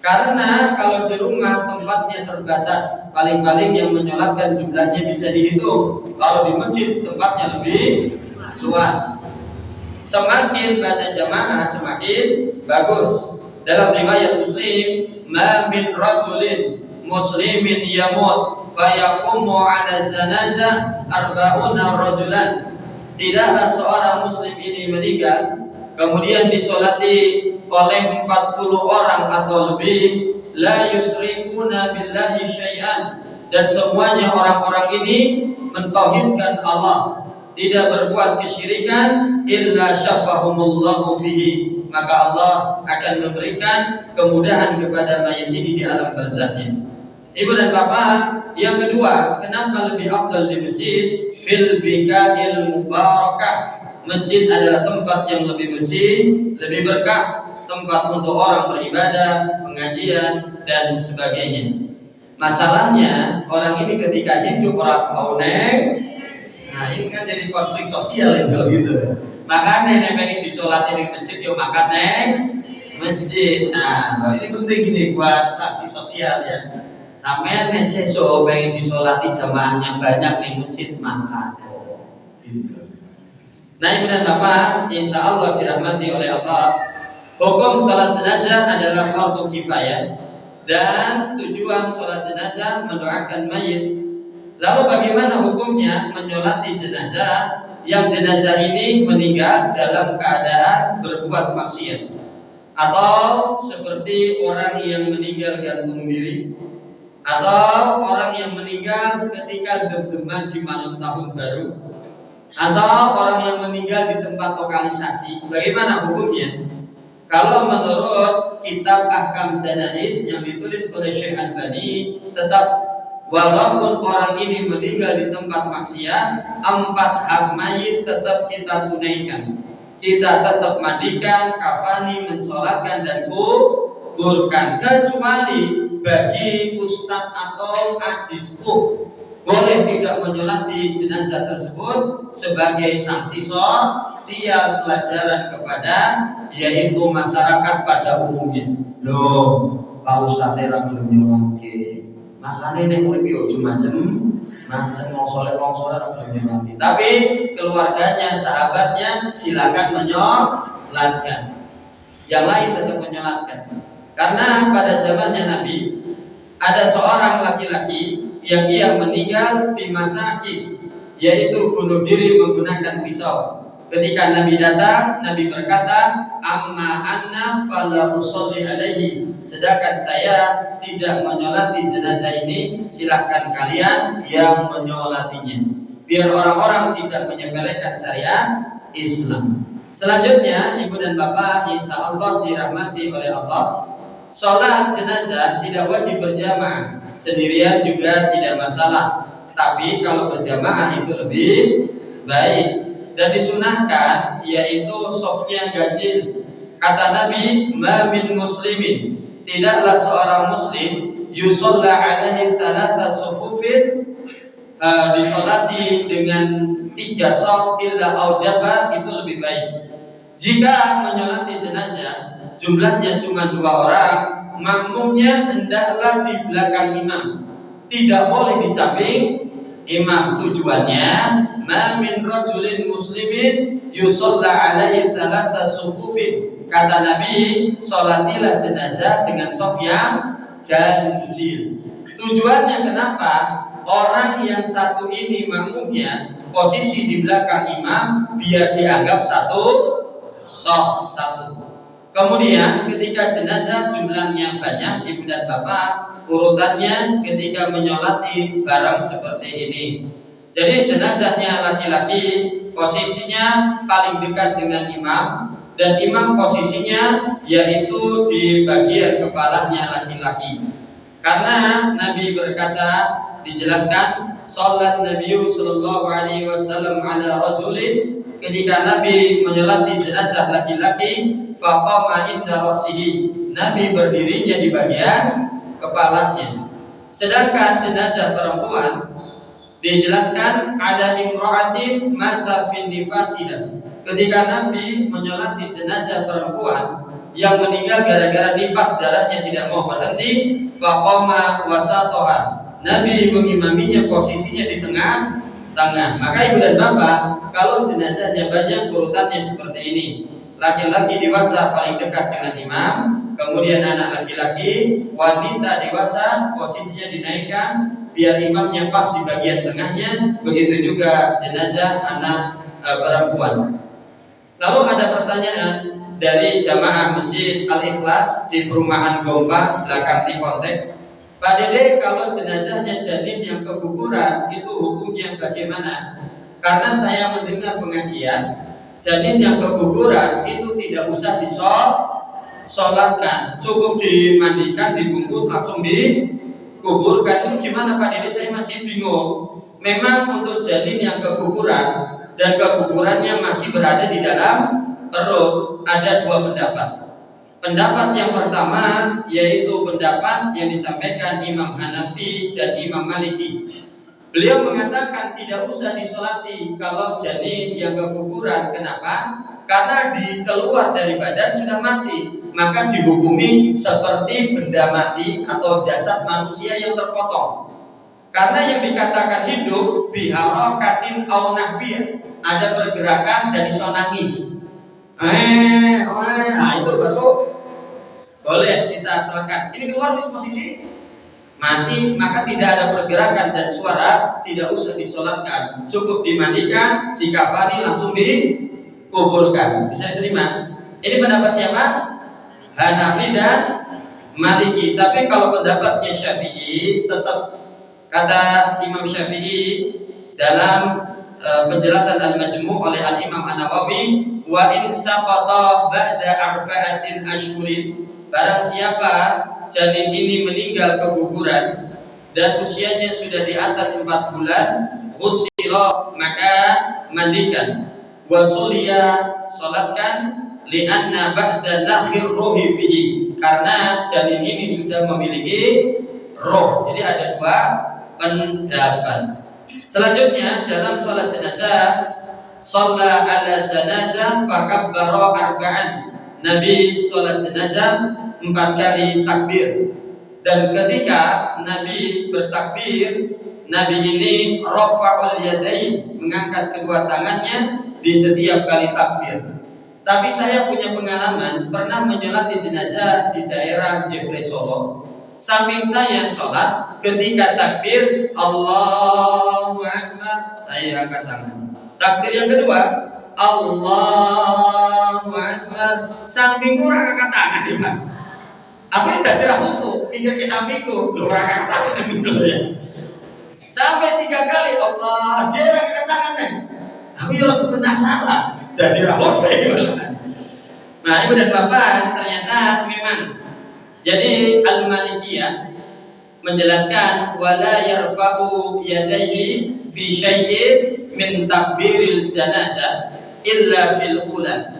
Karena kalau di rumah tempatnya terbatas, paling-paling yang menyolatkan jumlahnya bisa dihitung. Kalau di masjid tempatnya lebih luas. Semakin banyak jamaah semakin bagus. Dalam riwayat Muslim, ma min rajulin muslimin yamut fayaqumu ala zanazah arba'una rajulan. tidaklah seorang muslim ini meninggal kemudian disolati oleh 40 orang atau lebih, la yusrikuna billahi syai'an, dan semuanya orang-orang ini mentauhidkan Allah, tidak berbuat kesyirikan, illa syafahumullahu fihi, maka Allah akan memberikan kemudahan kepada mayit ini di alam barzahnya. Ibu dan bapak, yang kedua, kenapa lebih afdal di masjid? Fil bika'il mubarakah. Masjid adalah tempat yang lebih bersih, lebih berkah, tempat untuk orang beribadah, pengajian, dan sebagainya. Masalahnya, orang ini ketika hidup orang tahu nah itu kan jadi konflik sosial kalau gitu. Makanya nek pengen disolatin di masjid, yuk makan masjid. Nah, ini penting ini buat saksi sosial ya. Sampai nek sesuk pengen disolati jamaahnya banyak nih masjid, makan. Gitu. Nah, ibu dan bapak, insya Allah dirahmati oleh Allah, hukum sholat jenazah adalah fardu kifayah, dan tujuan sholat jenazah mendoakan mayit. Lalu bagaimana hukumnya menyolati jenazah yang jenazah ini meninggal dalam keadaan berbuat maksiat, atau seperti orang yang meninggal gantung diri, atau orang yang meninggal ketika dem-deman di malam tahun baru, atau orang yang meninggal di tempat lokalisasi? Bagaimana hukumnya? Kalau menurut kitab Ahkam Janaiz yang ditulis oleh Syekh Albani, tetap walaupun orang ini meninggal di tempat maksiat, 4 hak mayit tetap kita tunaikan. Kita tetap mandikan, kafani, mensolatkan, dan kuburkan, kecuali bagi ustadz atau ajisku boleh tidak menyolati jenazah tersebut sebagai sanksi sosial pelajaran kepada yaitu masyarakat pada umumnya. Loh, Pak Ustadz era belum nyolati, makanya nek urip yo macam mau soleh belum nyolati. Tapi keluarganya, sahabatnya silakan menyolatkan. Yang lain tetap menyolatkan. Karena pada zamannya Nabi ada seorang laki-laki yang ia meninggal di masa Is, yaitu bunuh diri menggunakan pisau. Ketika Nabi datang, Nabi berkata, amma anna fala usolli alaihi, sedangkan saya tidak menyolati jenazah ini, silahkan kalian yang menyolatinya, biar orang-orang tidak menyepelekan syariat Islam. Selanjutnya, ibu dan bapak, insya Allah dirahmati oleh Allah, sholat jenazah tidak wajib berjamaah, sendirian juga tidak masalah. Tapi kalau berjamaah itu lebih baik dan disunahkan, yaitu sofnya ganjil. Kata Nabi, ma min muslimin, tidaklah seorang muslim yusalla alaihi thalatha sufufin, disolati dengan 3 sof illa aujaba, itu lebih baik. Jika menyolati jenazah jumlahnya cuma 2 orang, makmumnya hendaklah di belakang imam, tidak boleh di samping imam. Tujuannya, ma min rajulin muslimin yusalla alaihi thalatha sufufin, kata Nabi, solatilah jenazah dengan sof yang ganjil. Tujuannya kenapa? Orang yang satu ini makmumnya posisi di belakang imam, biar dianggap satu sof satu. Kemudian ketika jenazah jumlahnya banyak, ibu dan bapak, urutannya ketika menyolati barang seperti ini. Jadi jenazahnya laki-laki, posisinya paling dekat dengan imam, dan imam posisinya yaitu di bagian kepalanya laki-laki. Karena Nabi berkata, dijelaskan, sholat Nabi sallallahu alaihi wasallam ala rajulin, ketika Nabi menyolati jenazah laki-laki, faqama inda rasihi, Nabi berdirinya di bagian kepalanya. Sedangkan jenazah perempuan dijelaskan, ada imra'atin mata fi nifasiha, ketika Nabi menyolati jenazah perempuan yang meninggal gara-gara nifas, darahnya tidak mau berhenti, faqama wasatoha, Nabi mengimaminya, posisinya di tengah-tengah. Maka ibu dan bapak, kalau jenazahnya banyak, urutannya seperti ini. Laki-laki dewasa paling dekat dengan imam, kemudian anak laki-laki, wanita dewasa posisinya dinaikkan biar imamnya pas di bagian tengahnya. Begitu juga jenazah anak perempuan. Lalu ada pertanyaan dari jamaah Masjid Al-Ikhlas di Perumahan Gombang belakang Tikontek. Pak Dede, kalau jenazahnya janin yang keguguran itu hukumnya bagaimana? Karena saya mendengar pengajian janin yang keguguran itu tidak usah disolatkan, cukup dimandikan, dibungkus langsung dikuburkan. Itu gimana Pak Dede? Saya masih bingung. Memang untuk janin yang keguguran dan kegugurannya masih berada di dalam perut, ada dua pendapat. Pendapat yang pertama yaitu pendapat yang disampaikan Imam Hanafi dan Imam Maliki. Beliau mengatakan tidak usah disolati kalau janin yang keguguran. Kenapa? Karena keluar dari badan sudah mati, maka dihukumi seperti benda mati atau jasad manusia yang terpotong. Karena yang dikatakan hidup biharakatin au nahbiyah, ada pergerakan dan iso nangis. Nah itu baru boleh kita sholatkan. Ini keluar di posisi mati, maka tidak ada pergerakan dan suara, tidak usah disolatkan, cukup dimandikan, dikafani, langsung dikuburkan. Bisa diterima? Ini pendapat siapa? Hanafi dan Maliki. Tapi kalau pendapatnya Syafi'i, tetap kata Imam Syafi'i dalam penjelasan Al-Majmu' oleh Al-Imam An-Nawawi, wa in saqata ba'da arba'atin ashhurin, barang siapa janin ini meninggal keguguran dan usianya sudah di atas 4 bulan, ghusila, maka mandikan, wa suliya, salatkan, li'anna ba'da nakhir ruhi fihi, karena janin ini sudah memiliki roh. Jadi ada dua pendapat. Selanjutnya dalam sholat jenazah, sholat ala jenazah fakabbara arba'an. Nabi sholat jenazah 4 kali takbir, dan ketika Nabi bertakbir, Nabi ini rafa'ul yadain, mengangkat kedua tangannya di setiap kali takbir. Tapi saya punya pengalaman pernah menyolati jenazah di daerah Jepre Solo. Samping saya sholat, ketika takbir Allahu Akbar, saya angkat tangan. Takbir yang kedua Allahu Akbar, sampingku orang angkat tangan ya Pak. Aku tidak dirah khusyuk, pikir ke sampingku, lu orang angkat tangan ya. Sampai 3 kali Allah, dia orang angkat tangan nih. Aku ya waktu penasaran, tidak dirah khusyuk. Nah ibu dan bapak, ternyata memang. Jadi Al-Malikiyah menjelaskan wala yarfa'u yadayhi fi syai'in min takbiril janazah illa fil ula,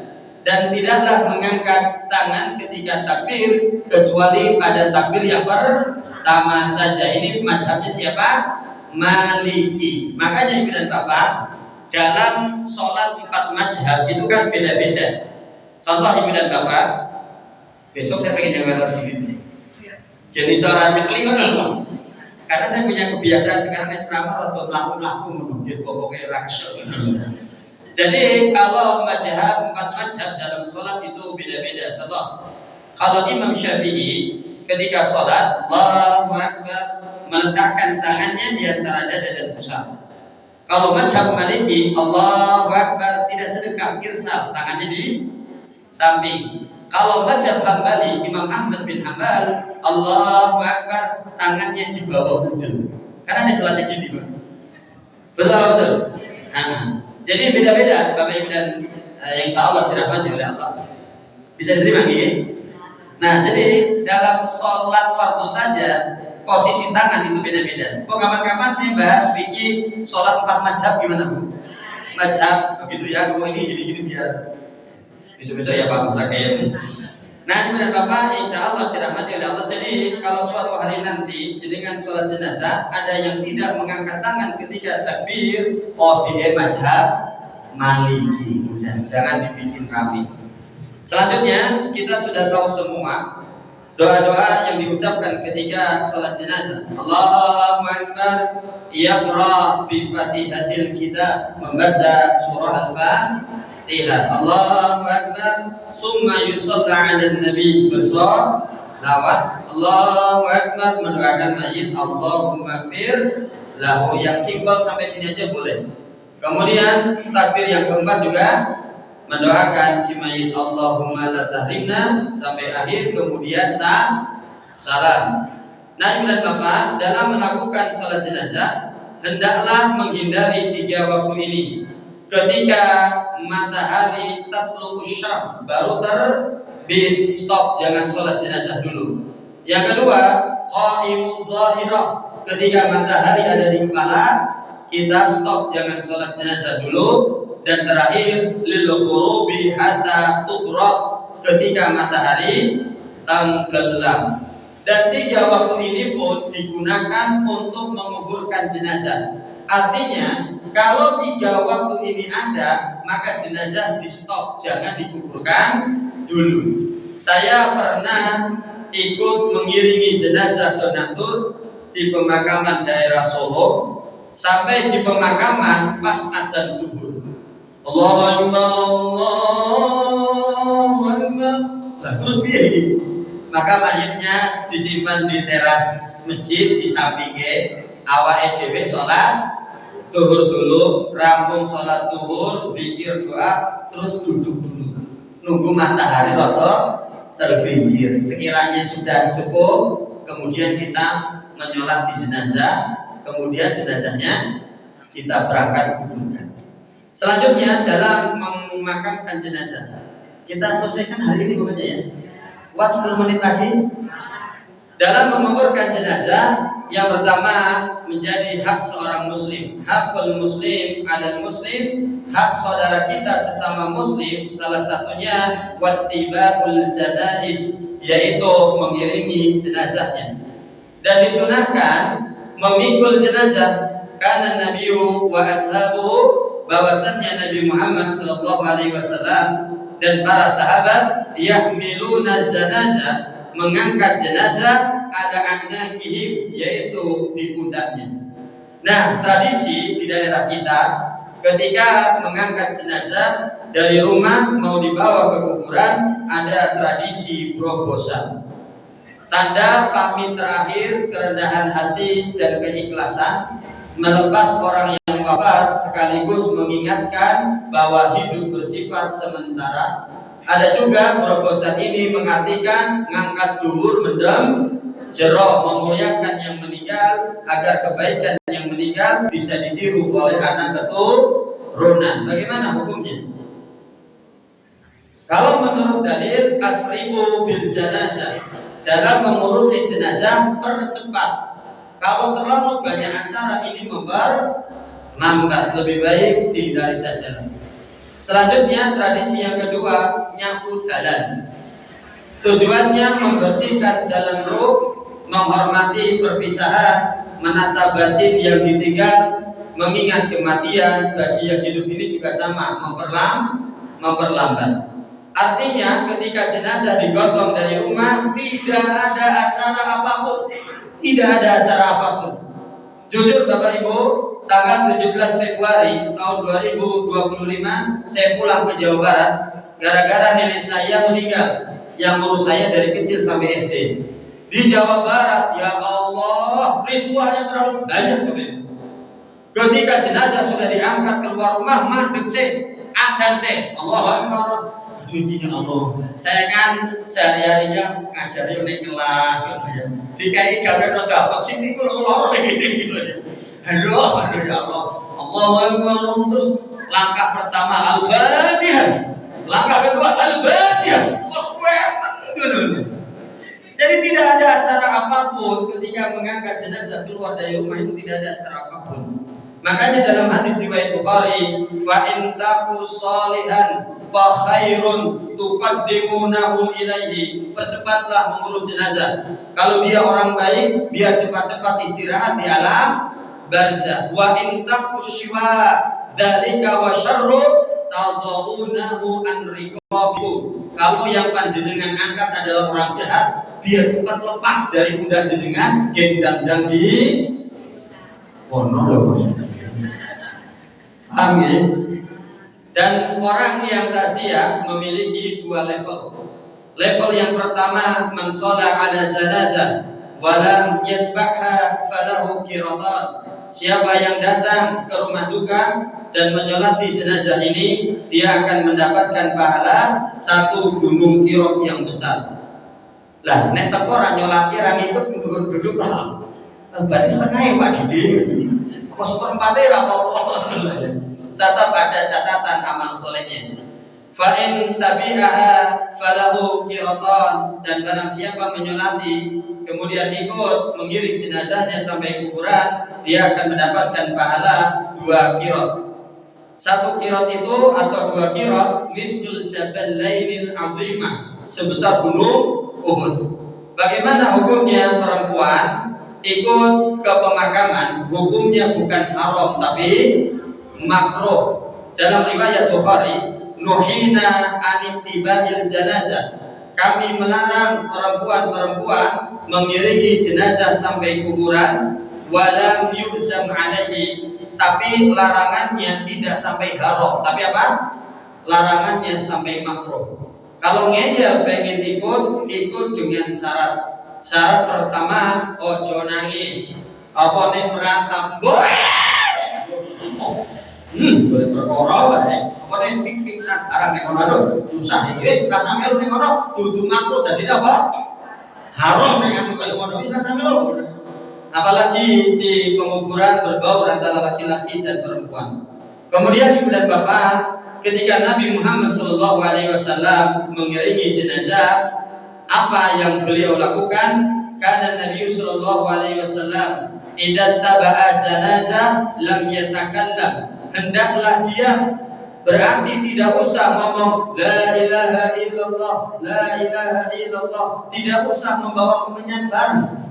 dan tidaklah mengangkat tangan ketika takbir kecuali pada takbir yang pertama saja. Ini mazhabnya siapa? Maliki. Makanya ibu dan bapak, dalam sholat 4 mazhab itu kan beda-beda. Contoh ibu dan bapak, besok saya pengen yang welas ini. Jadi suaranya keliru loh. Karena saya punya kebiasaan sekarang ceramah atau melaku menunggu pokoknya raksasa. Jadi kalau mazhab 4 mazhab dalam sholat itu beda-beda. Contoh, kalau Imam Syafi'i ketika sholat Allahu Akbar meletakkan tangannya di antara dada dan pusat. Kalau mazhab Maliki Allahu Akbar tidak sedekap, irsal, tangannya di samping. Kalau mazhab Hambali Imam Ahmad bin Hanbal Allahu Akbar, tangannya di bawah udel. Karena ada sholatnya gini Pak. Betul. Nah, jadi beda-beda Bapak Ibu dan insya Allah dirahmati oleh Allah. Bisa diterima gini? Nah, jadi dalam sholat fardu saja posisi tangan itu beda-beda. Kok kapan-kapan saya bahas fikih sholat 4 mazhab gimana Bu? Mazhab begitu ya, kalau ini gini-gini biar bisa-bisa ya Pak Mustaqim. Nah ibu dan bapak, insya Allah dirahmati oleh Allah. Jadi kalau suatu hari nanti dengan sholat jenazah ada yang tidak mengangkat tangan ketika takbir, oh dia mazhab Maliki. Udah, jangan dibikin rame. Selanjutnya kita sudah tahu semua doa-doa yang diucapkan ketika sholat jenazah. Allahu Akbar, yaqra bi fatihatil kitab, membaca surah Al-Fatihah. Allahu Akbar, summa yusalla 'alan nabi, bersolawat. Allahu Akbar, mendoakan mayit. Allahumma gfir lahu. Yang simpel sampai sini aja boleh. Kemudian takbir yang keempat juga mendoakan si mayit Allahumma la tahrimna sampai akhir, kemudian salam. Nah, Ibu dan Bapak, dalam melakukan salat jenazah hendaklah menghindari 3 waktu ini. Ketika matahari tatlu'us syam baru terbit, stop, jangan salat jenazah dulu. Yang kedua, qaimul zahirah, ketika matahari ada di kepala kita stop, jangan sholat jenazah dulu. Dan terakhir, lil ghurubi hatta tughra, ketika matahari tenggelam. Dan 3 waktu ini pun digunakan untuk menguburkan jenazah. Artinya, kalau 3 waktu ini ada, maka jenazah di stop, jangan dikuburkan dulu. Saya pernah ikut mengiringi jenazah donatur di pemakaman daerah Solo. Sampai di pemakaman pas adzan zuhur, Allahu Akbar, Allahu Akbar. Lah terus piye? Maka mayitnya disimpan di teras masjid di sampingnya. Awake dhewe salat zuhur dulu, rampung salat zuhur, zikir doa, terus duduk dulu. Nunggu matahari rada tergelincir. Sekiranya sudah cukup, kemudian kita menyolati jenazah. Kemudian jenazahnya kita berangkat kuburkan. Selanjutnya dalam memakamkan jenazah, kita selesaikan hari ini pokoknya ya. Buat 10 menit lagi. Dalam menguburkan jenazah, yang pertama menjadi hak seorang muslim. Hakul muslim alal muslim, hak saudara kita sesama muslim, salah satunya wattiba'ul janaiz, yaitu mengiringi jenazahnya. Dan disunahkan memikul jenazah, karena Nabi wa ashabu, bahwasannya Nabi Muhammad sallallahu alaihi wasallam dan para sahabat yahmiluna zanazah, mengangkat jenazah ala anakihim, yaitu di pundaknya. Nah, tradisi di daerah kita ketika mengangkat jenazah dari rumah mau dibawa ke kuburan, ada tradisi brobosan. Tanda pamit terakhir, kerendahan hati dan keikhlasan melepas orang yang wafat, sekaligus mengingatkan bahwa hidup bersifat sementara. Ada juga brobosan ini mengartikan ngangkat duhur mendem jero, memuliakan yang meninggal agar kebaikan yang meninggal bisa ditiru oleh anak keturunan. Bagaimana hukumnya? Kalau menurut dalil asri'u bil janazah, dalam mengurusi jenazah percepat. Kalau terlalu banyak acara ini memperlambat, lebih baik dihindari saja. Selanjutnya tradisi yang kedua, nyapu jalan. Tujuannya membersihkan jalan ruh, menghormati perpisahan, menata batin yang ditinggal, mengingat kematian. Bagi yang hidup ini juga sama, memperlambat. Artinya ketika jenazah digotong dari rumah, tidak ada acara apapun. Tidak ada acara apapun. Jujur Bapak Ibu, tanggal 17 Februari tahun 2025 saya pulang ke Jawa Barat gara-gara nenek saya meninggal yang ngurus saya dari kecil sampai SD. Di Jawa Barat, ya Allah, ritualnya terlalu banyak Bapak Ibu. Ketika jenazah sudah diangkat keluar rumah, mandek sih, adzan sih, Allahu Akbar. Ya Allah, saya kan sehari-harinya ngajari di kelas ya. Dikai gawe ro dapat sini kulo loro iki ya. Aduh ya Allah. Allahu Akbar. Terus langkah pertama Al-Fatihah. Langkah kedua Al-Fatihah. Jadi tidak ada acara apapun ketika mengangkat jenazah keluar dari rumah, itu tidak ada acara apapun. Makanya dalam hadis riwayat Bukhari, fa in taku salihan fa khairun tuqaddimunahu ilaihi, percepatlah mengurus jenazah. Kalau dia orang baik, biar cepat-cepat istirahat di alam barzah. Wa in taku syiwa dzalika wa syarru tadawunahu an riqabikum. Kalau yang panjenengan angkat adalah orang jahat, biar cepat lepas dari pundak jenengan, gendang-dang di ono lho. Paham ya? Dan orang yang takziah memiliki 2 level. Level yang pertama, man sholat ala janazah walam yasbahha falahu qiratan. Siapa yang datang ke rumah duka dan menyolati jenazah ini, dia akan mendapatkan pahala 1 gunung Qirat yang besar. Lah nek teko ora nyolati ra ngikut untuk duduk ta. Berarti setengah Pak Didi. Apa seperempatnya ra apa-apa. Tetap ada catatan amal solehnya. Fa in tabi'aha falahu qiratan, dan barang siapa menyolati kemudian ikut mengiring jenazahnya sampai kuburan, dia akan mendapatkan pahala 2 qirat. 1 qirat itu atau 2 qirat mislul jabalainil azimah, sebesar gunung Uhud. Bagaimana hukumnya perempuan ikut ke pemakaman? Hukumnya bukan haram tapi makruh. Dalam riwayat Bukhari, nuhina anittibail janazah, kami melarang perempuan-perempuan mengiringi jenazah sampai kuburan, walam yuzam alaihi, tapi larangannya tidak sampai haram, tapi apa? Larangannya sampai makruh. Kalau ngeyel pengen ikut dengan syarat. Syarat pertama, ojo nangis. Apa nih berantem? Boleh perkara wae. Apa nih pingsan arang ning kono aduh. Susah iki wis ora sampe lu ning kono dudu makruh dadi apa? Haram ning ati kaya ngono wis ora sampe lu. Apalagi di penguburan berbau antara laki-laki dan perempuan. Kemudian ibu dan bapak, ketika Nabi Muhammad SAW mengiringi jenazah, apa yang beliau lakukan? Karena Nabi SAW idza taba'a janazah lam yatakallam, hendaklah dia, berarti tidak usah ngomong la ilaha illallah, la ilaha illallah, tidak usah membawa kemenyan barang.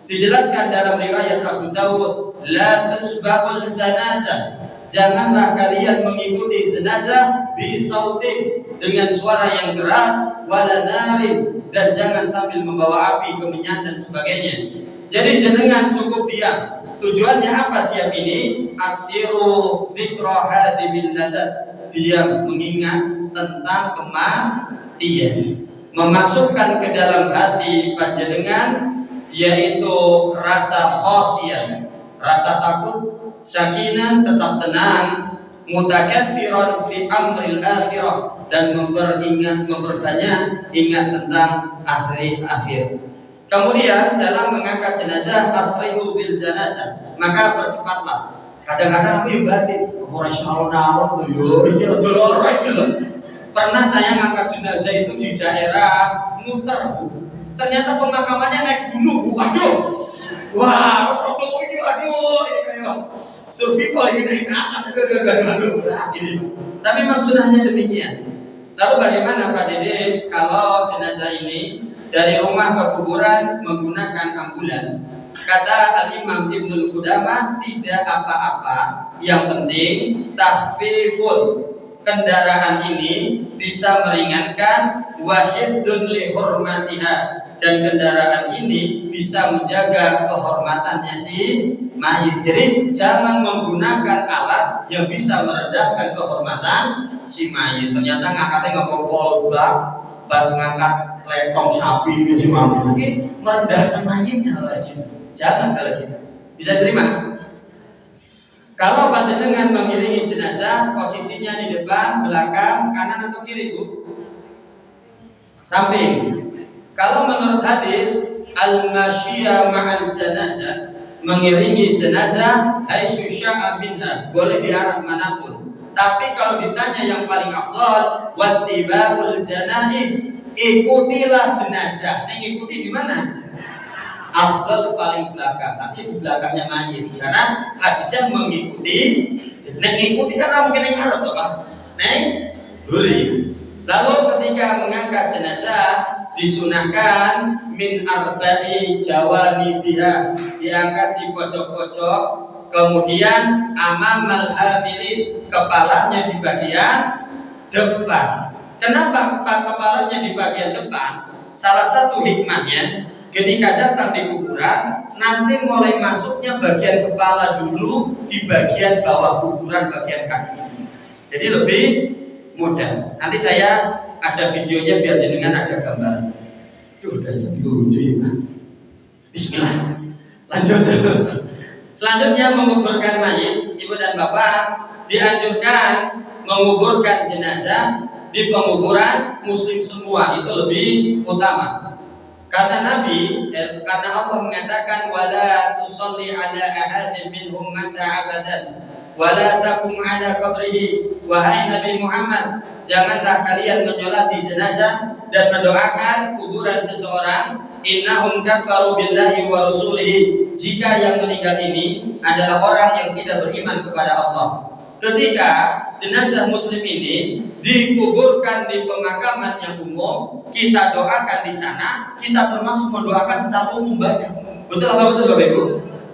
Dijelaskan dalam riwayat Abu Dawud, la tusbahul janazah, janganlah kalian mengikuti jenazah bisautin, dengan suara yang keras, wala narin, dan jangan sambil membawa api, kemenyan dan sebagainya. Jadi jenengan cukup diam. Tujuannya apa diam ini? Aksiru dzikra hadimil ladat, diam mengingat tentang kematian, memasukkan ke dalam hati panjenengan yaitu rasa khosyah, rasa takut, sakinah, tetap tenang, mutakaffiran fi amril akhirah, dan memperbanyak ingat tentang akhir. Kemudian dalam mengangkat jenazah, asri'u bil janazah, maka percepatlah. Kadang-kadang aku batin, ora salon-alon tuh yo, iki rada lara iki lho. Pernah saya ngangkat jenazah itu di daerah muter, ternyata pemakamannya naik gunung. Waduh, wah, rada iki waduh, ini kayak Sufi kalau ini naik ke atas, aduh, berat ini. Tapi maksudnya demikian. Lalu bagaimana Pak Dede kalau jenazah ini dari rumah ke kuburan menggunakan ambulan? Kata Al-Imam Ibnul Qudamah, tidak apa-apa, yang penting tahfifun, kendaraan ini bisa meringankan, wa hifdzun li hurmatiha, dan kendaraan ini bisa menjaga kehormatannya si mayit. Jadi jangan menggunakan alat yang bisa merendahkan kehormatan si mayit. Ternyata ngangkatnya ngepopol bak, pas ngangkat letong sapi itu si mayit, merendahkan mayitnya lagi. Jangan kalau gitu. Bisa terima? Kalau panjenengan mengiringi jenazah, posisinya di depan, belakang, kanan atau kiri, Bu? Samping. Kalau menurut hadis al-masyiyah ma'al janazah, mengiringi jenazah haitsu sya'a minha, boleh di arah manapun. Tapi kalau ditanya yang paling afdal, wattiba'ul janaiz, ikutilah jenazah. Nah, ikuti di mana? Afdal paling belakang, tapi di belakangnya mayit. Karena hadisnya mengikuti, nek ngikuti kan mungkin yang harap apa? Nek buri. Lalu ketika mengangkat jenazah disunahkan min arba'i jawanibiha, diangkat di pojok-pojok, kemudian amamal hamilin, kepalanya di bagian depan. Kenapa kepalanya di bagian depan? Salah satu hikmahnya, ketika datang di kuburan, nanti mulai masuknya bagian kepala dulu di bagian bawah kuburan, bagian kaki. Jadi lebih mudah. Nanti saya ada videonya biar jenengan ada gambaran. Duh, udah jam 7 ya. Bismillah. Lanjut. Selanjutnya menguburkan mayit, ibu dan bapak dianjurkan menguburkan jenazah di penguburan muslim semua, itu lebih utama. Karena karena Allah mengatakan wala tusalli ala ahadin minhum mata abadan wala taqum ala qabrihi, wahai Nabi Muhammad, janganlah kalian menyolati jenazah dan mendoakan kuburan seseorang, innahum kafaru billahi wa rasulihi, jika yang meninggal ini adalah orang yang tidak beriman kepada Allah. Ketika jenazah muslim ini dikuburkan di pemakaman yang umum, kita doakan di sana, kita termasuk mendoakan secara umum banyak. Betul apa betul Bapak Ibu?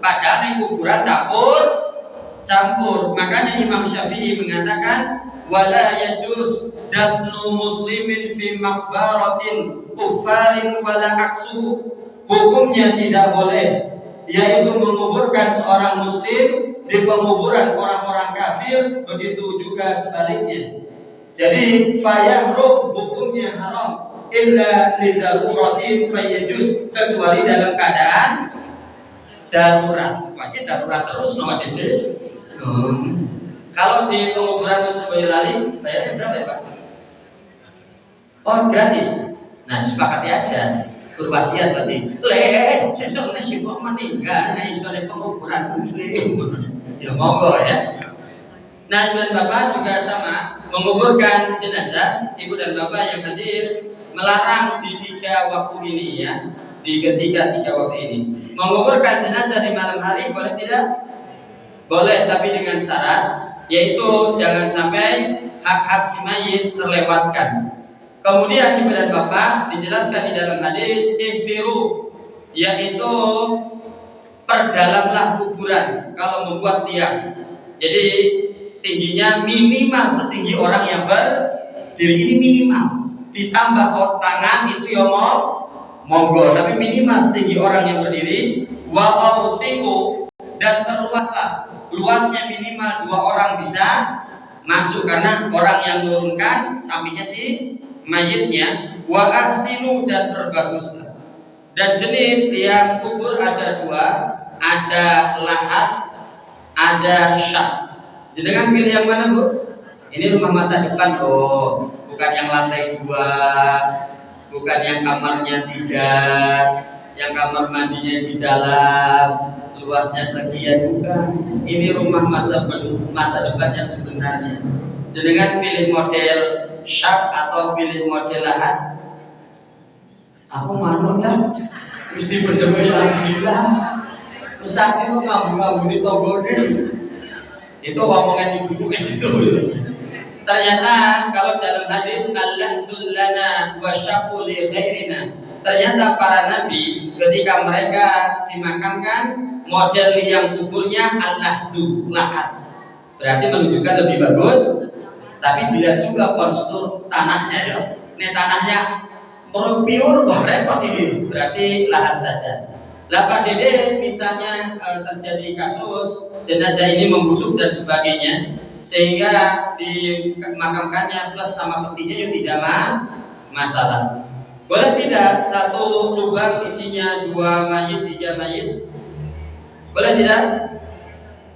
Padahal di kuburan campur. Makanya Imam Syafi'i mengatakan wala yajuz dafnu muslimin fi maqbaratin kuffarin wala aksu. Hukumnya tidak boleh, yaitu menguburkan seorang muslim di penguburan orang-orang kafir, begitu juga sebaliknya. Jadi fayahrum, hukumnya haram, illa lidaruratin fayajuz, kecuali dalam keadaan darurat. Wah, ini darurat terus no Dede. Kalau di penguburan muslim Boyolali bayarnya berapa ya Pak? Oh, gratis. Nah, disepakati aja. Berwasiat berarti. Sesuk nek sibuk meninggal nek iso nek penguburan muslim. Ya monggo ya. Nah, ibu dan bapak juga sama, menguburkan jenazah, ibu dan bapak yang hadir, melarang di 3 waktu ini ya, di ketiga waktu ini. Menguburkan jenazah di malam hari boleh tidak? Boleh, tapi dengan syarat, yaitu jangan sampai hak-hak si mayit terlewatkan. Kemudian ibu dan bapak dijelaskan di dalam hadis ihfiru, yaitu perdalamlah kuburan kalau membuat tiang. Jadi tingginya minimal setinggi orang yang berdiri, ini minimal. Ditambah tangan itu ya monggo, tapi minimal setinggi orang yang berdiri. Wa ausiu, dan perluaslah, luasnya minimal 2 orang bisa masuk, karena orang yang menurunkan sampingnya si mayitnya. Wa ahsinu, dan perbaguslah. Dan jenis yang kubur ada 2, ada lahat, ada syak. Jenengan pilih yang mana Bu? Ini rumah masa depan loh, bukan yang lantai 2, bukan yang kamarnya 3, yang kamar mandinya di dalam, luasnya sekian, bukan. Ini rumah masa depan yang sebenarnya. Jenengan pilih model syak atau pilih model lahat? Aku manut kan? Mesti bener-bener alhamdulillah. Mesake kok ngabung-ngabung di togone. Itu omongan ibu kayak gitu. Ternyata kalau dalam hadis Allah dullana wa syaqu li ghairina, ternyata para nabi ketika mereka dimakamkan, model yang kuburnya Allah lahat, berarti menunjukkan lebih bagus. Tapi dilihat juga postur tanahnya ya. Ini tanahnya pure, wah repot ini, berarti lahat saja. Lah Pak Dede misalnya terjadi kasus jenazah ini membusuk dan sebagainya, sehingga dimakamkannya plus sama petinya yang tidak masalah. Boleh tidak satu lubang isinya 2 mayit, 3 mayit? Boleh tidak?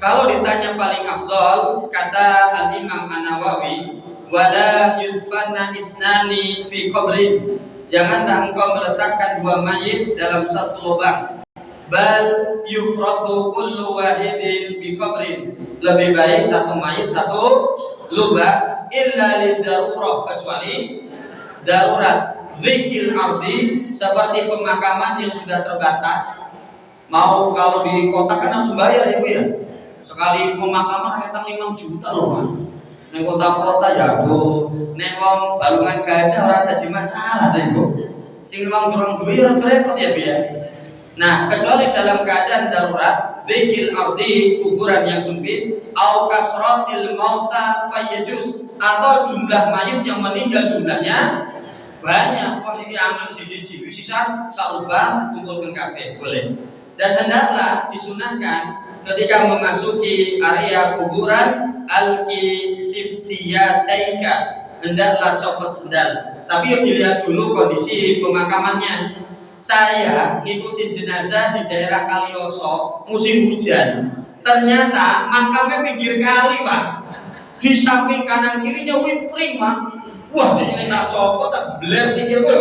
Kalau ditanya paling afdol, kata Al-Imam An-Nawawi, wala yudfanna isnani fi qabrin, janganlah engkau meletakkan 2 mayit dalam satu lubang. Bal yufradu kullu wahidin bi qabrin, lebih baik satu mayit satu lubang, illa lidarurah, kecuali darurat. Dzikil ardi, seperti pemakaman yang sudah terbatas. Mau kalau di kota kan harus bayar Ibu ya. Sekali pemakaman kita 5 juta loh Pak. Nek kota-kota jago, nek wong balungan gajah ora dadi masalah Ibu. Sing wong durung duwe ora repot ya biar. Nah, kecuali dalam keadaan darurat, dzikil ardi, kuburan yang sempit, au kasratil mauta fayajuz, atau jumlah mayit yang meninggal jumlahnya banyak. Wah ini angin sisi sisan salubang kumpulkan kabeh boleh. Dan hendaklah disunahkan ketika memasuki area kuburan al-kisibtiyataika, hendaklah copot sendal. Tapi dilihat dulu kondisi pemakamannya. saya ngikutin jenazah di daerah Kalioso musim hujan. Ternyata makamnya pinggir kali, Pak. Di samping kanan kirinya wipring, Pak. Wah, ini tak copot, tak beler sikil gue.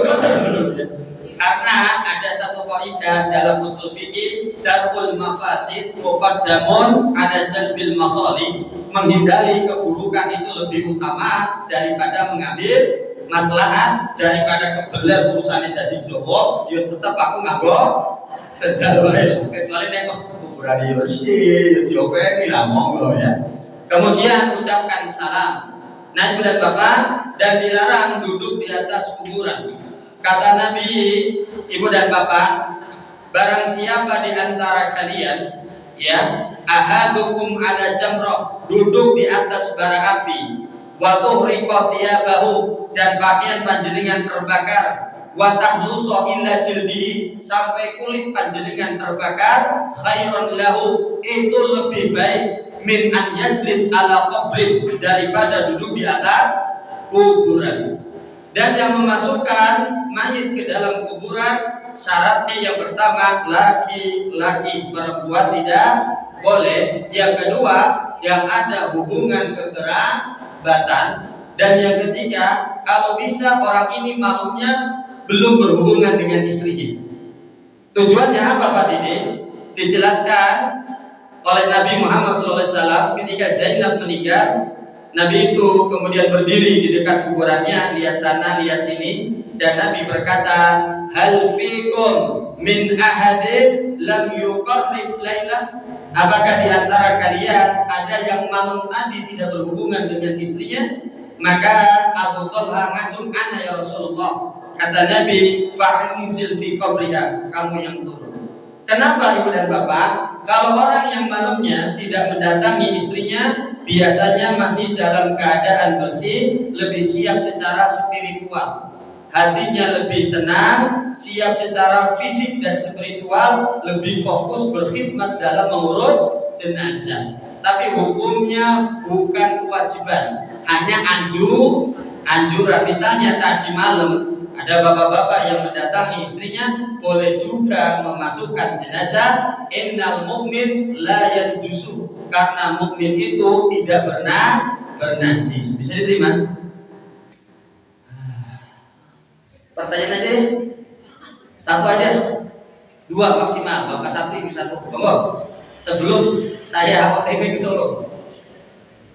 Karena ada satu kaidah dalam usul fikih, darul mafasid muqaddamun ala jalbil masalih. Menghindari keburukan itu lebih utama daripada mengambil maslahat, daripada kebeler urusannya tadi Jawa, ya tetap aku nganggo sendal wae. Kecuali nek kuburan yo sih, diopeni lah monggo ya. Kemudian ucapkan salam. Nah, Ibu dan Bapak, dan dilarang duduk di atas kuburan. Kata Nabi, Ibu dan Bapak, barang siapa di antara kalian ya, ahadukum ala jamrah, duduk di atas bara api, wa tuhriqa thiyabahu, dan pakaian panjenengan terbakar, wa tahlusa illa jildihi, sampai kulit panjenengan terbakar, khairun lahu, itu lebih baik min an yajlis ala qabrin, daripada duduk di atas kuburan. Dan yang memasukkan mayit ke dalam kuburan, syaratnya yang pertama laki-laki, perempuan tidak boleh. Yang kedua, yang ada hubungan kekerabatan. Dan yang ketiga, kalau bisa orang ini malamnya belum berhubungan dengan istrinya. Tujuannya apa, Pak Dede? Dijelaskan oleh Nabi Muhammad SAW ketika Zainab meninggal. Nabi itu kemudian berdiri di dekat kuburannya, lihat sana, lihat sini, dan Nabi berkata, hal fikum min ahadin lam yuqarrif lailah? Apakah di antara kalian ada yang malam tadi tidak berhubungan dengan istrinya? Maka Abu Talha ngacung, ana ya Rasulullah. Kata Nabi, fa'inzil fi qabriha, kamu yang turun. Kenapa, Ibu dan Bapak? Kalau orang yang malamnya tidak mendatangi istrinya, biasanya masih dalam keadaan bersih, lebih siap secara spiritual, hatinya lebih tenang, siap secara fisik dan spiritual, lebih fokus berkhidmat dalam mengurus jenazah. Tapi hukumnya bukan kewajiban, hanya anjuran. Misalnya tadi malam ada bapak-bapak yang mendatangi istrinya, boleh juga memasukkan jenazah. Innal mu'min la yanjusu, karena mukmin itu tidak pernah bernajis. Bisa diterima? Pertanyaan aja, satu aja, dua maksimal, bapak satu, ibu satu. Monggo. Sebelum saya OTW ke Solo,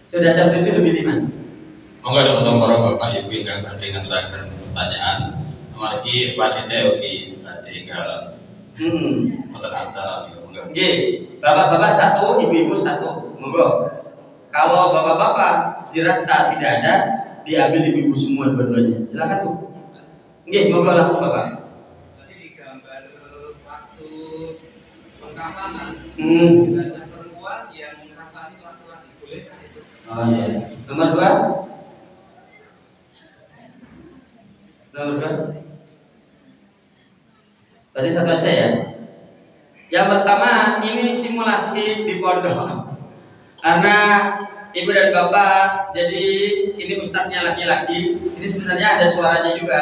sudah jam 7:05. Monggo ada ketemu para bapak ibu yang ada dengan terakhir pertanyaan. Mari Pak Dede oke, tadi tinggal untuk acara monggo. Nggih, bapak-bapak satu, ibu-ibu satu. Monggo. Kalau bapak-bapak dirasa tidak ada, diambil ibu-ibu semua dua-duanya. Silakan, Bu. Nggih, monggo langsung Bapak. Tadi gambar waktu pengkafanan, jenazah perempuan yang mengkafani laki-laki, bolehkah itu? Oh iya. Nomor 2. Nomor 2. Berarti satu aja ya. Yang pertama, ini simulasi di pondok. Karena Ibu dan Bapak, jadi ini ustadznya laki-laki, ini sebenarnya ada suaranya juga.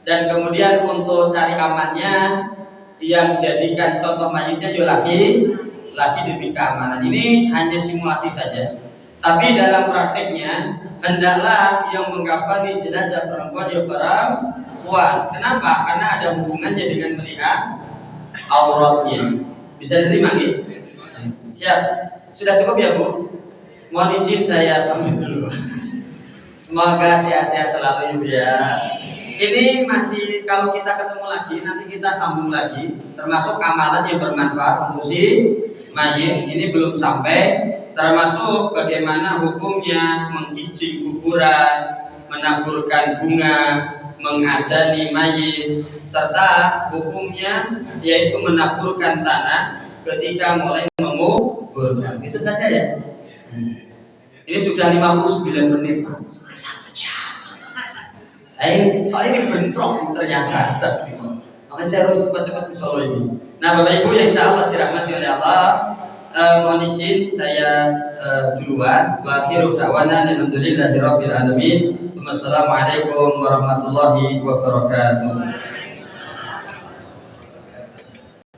Dan kemudian untuk cari amannya, yang jadikan contoh mayitnya juga laki demi keamanan. Ini hanya simulasi saja. Tapi dalam prakteknya, hendaklah yang mengkafani jenazah perempuan ya perempuan. Kenapa? Karena ada hubungannya dengan melihat auratnya. Bisa diterima gitu? Siap. Sudah cukup ya, Bu? Mohon izin saya pamit dulu. Semoga sehat-sehat selalu, Ibu ya. Ini masih, kalau kita ketemu lagi, nanti kita sambung lagi, termasuk amalan yang bermanfaat untuk si mayit. Ini belum sampai, termasuk bagaimana hukumnya mengkicing kuburan, menaburkan bunga, mengadani mayit, serta hukumnya yaitu menaburkan tanah ketika mulai menguburkan. Itu saja ya. Ini sudah 59 menit, Pak. 1 jam. Soalnya ini bentrok ternyata. Makanya saya harus cepat-cepat ke Solo ini. Nah, Bapak Ibu yang insya Allah dirahmati oleh Allah, mohon izin saya duluan. Wa akhiru da'wana alhamdulillahirabbil alamin. Wassalamualaikum warahmatullahi wabarakatuh.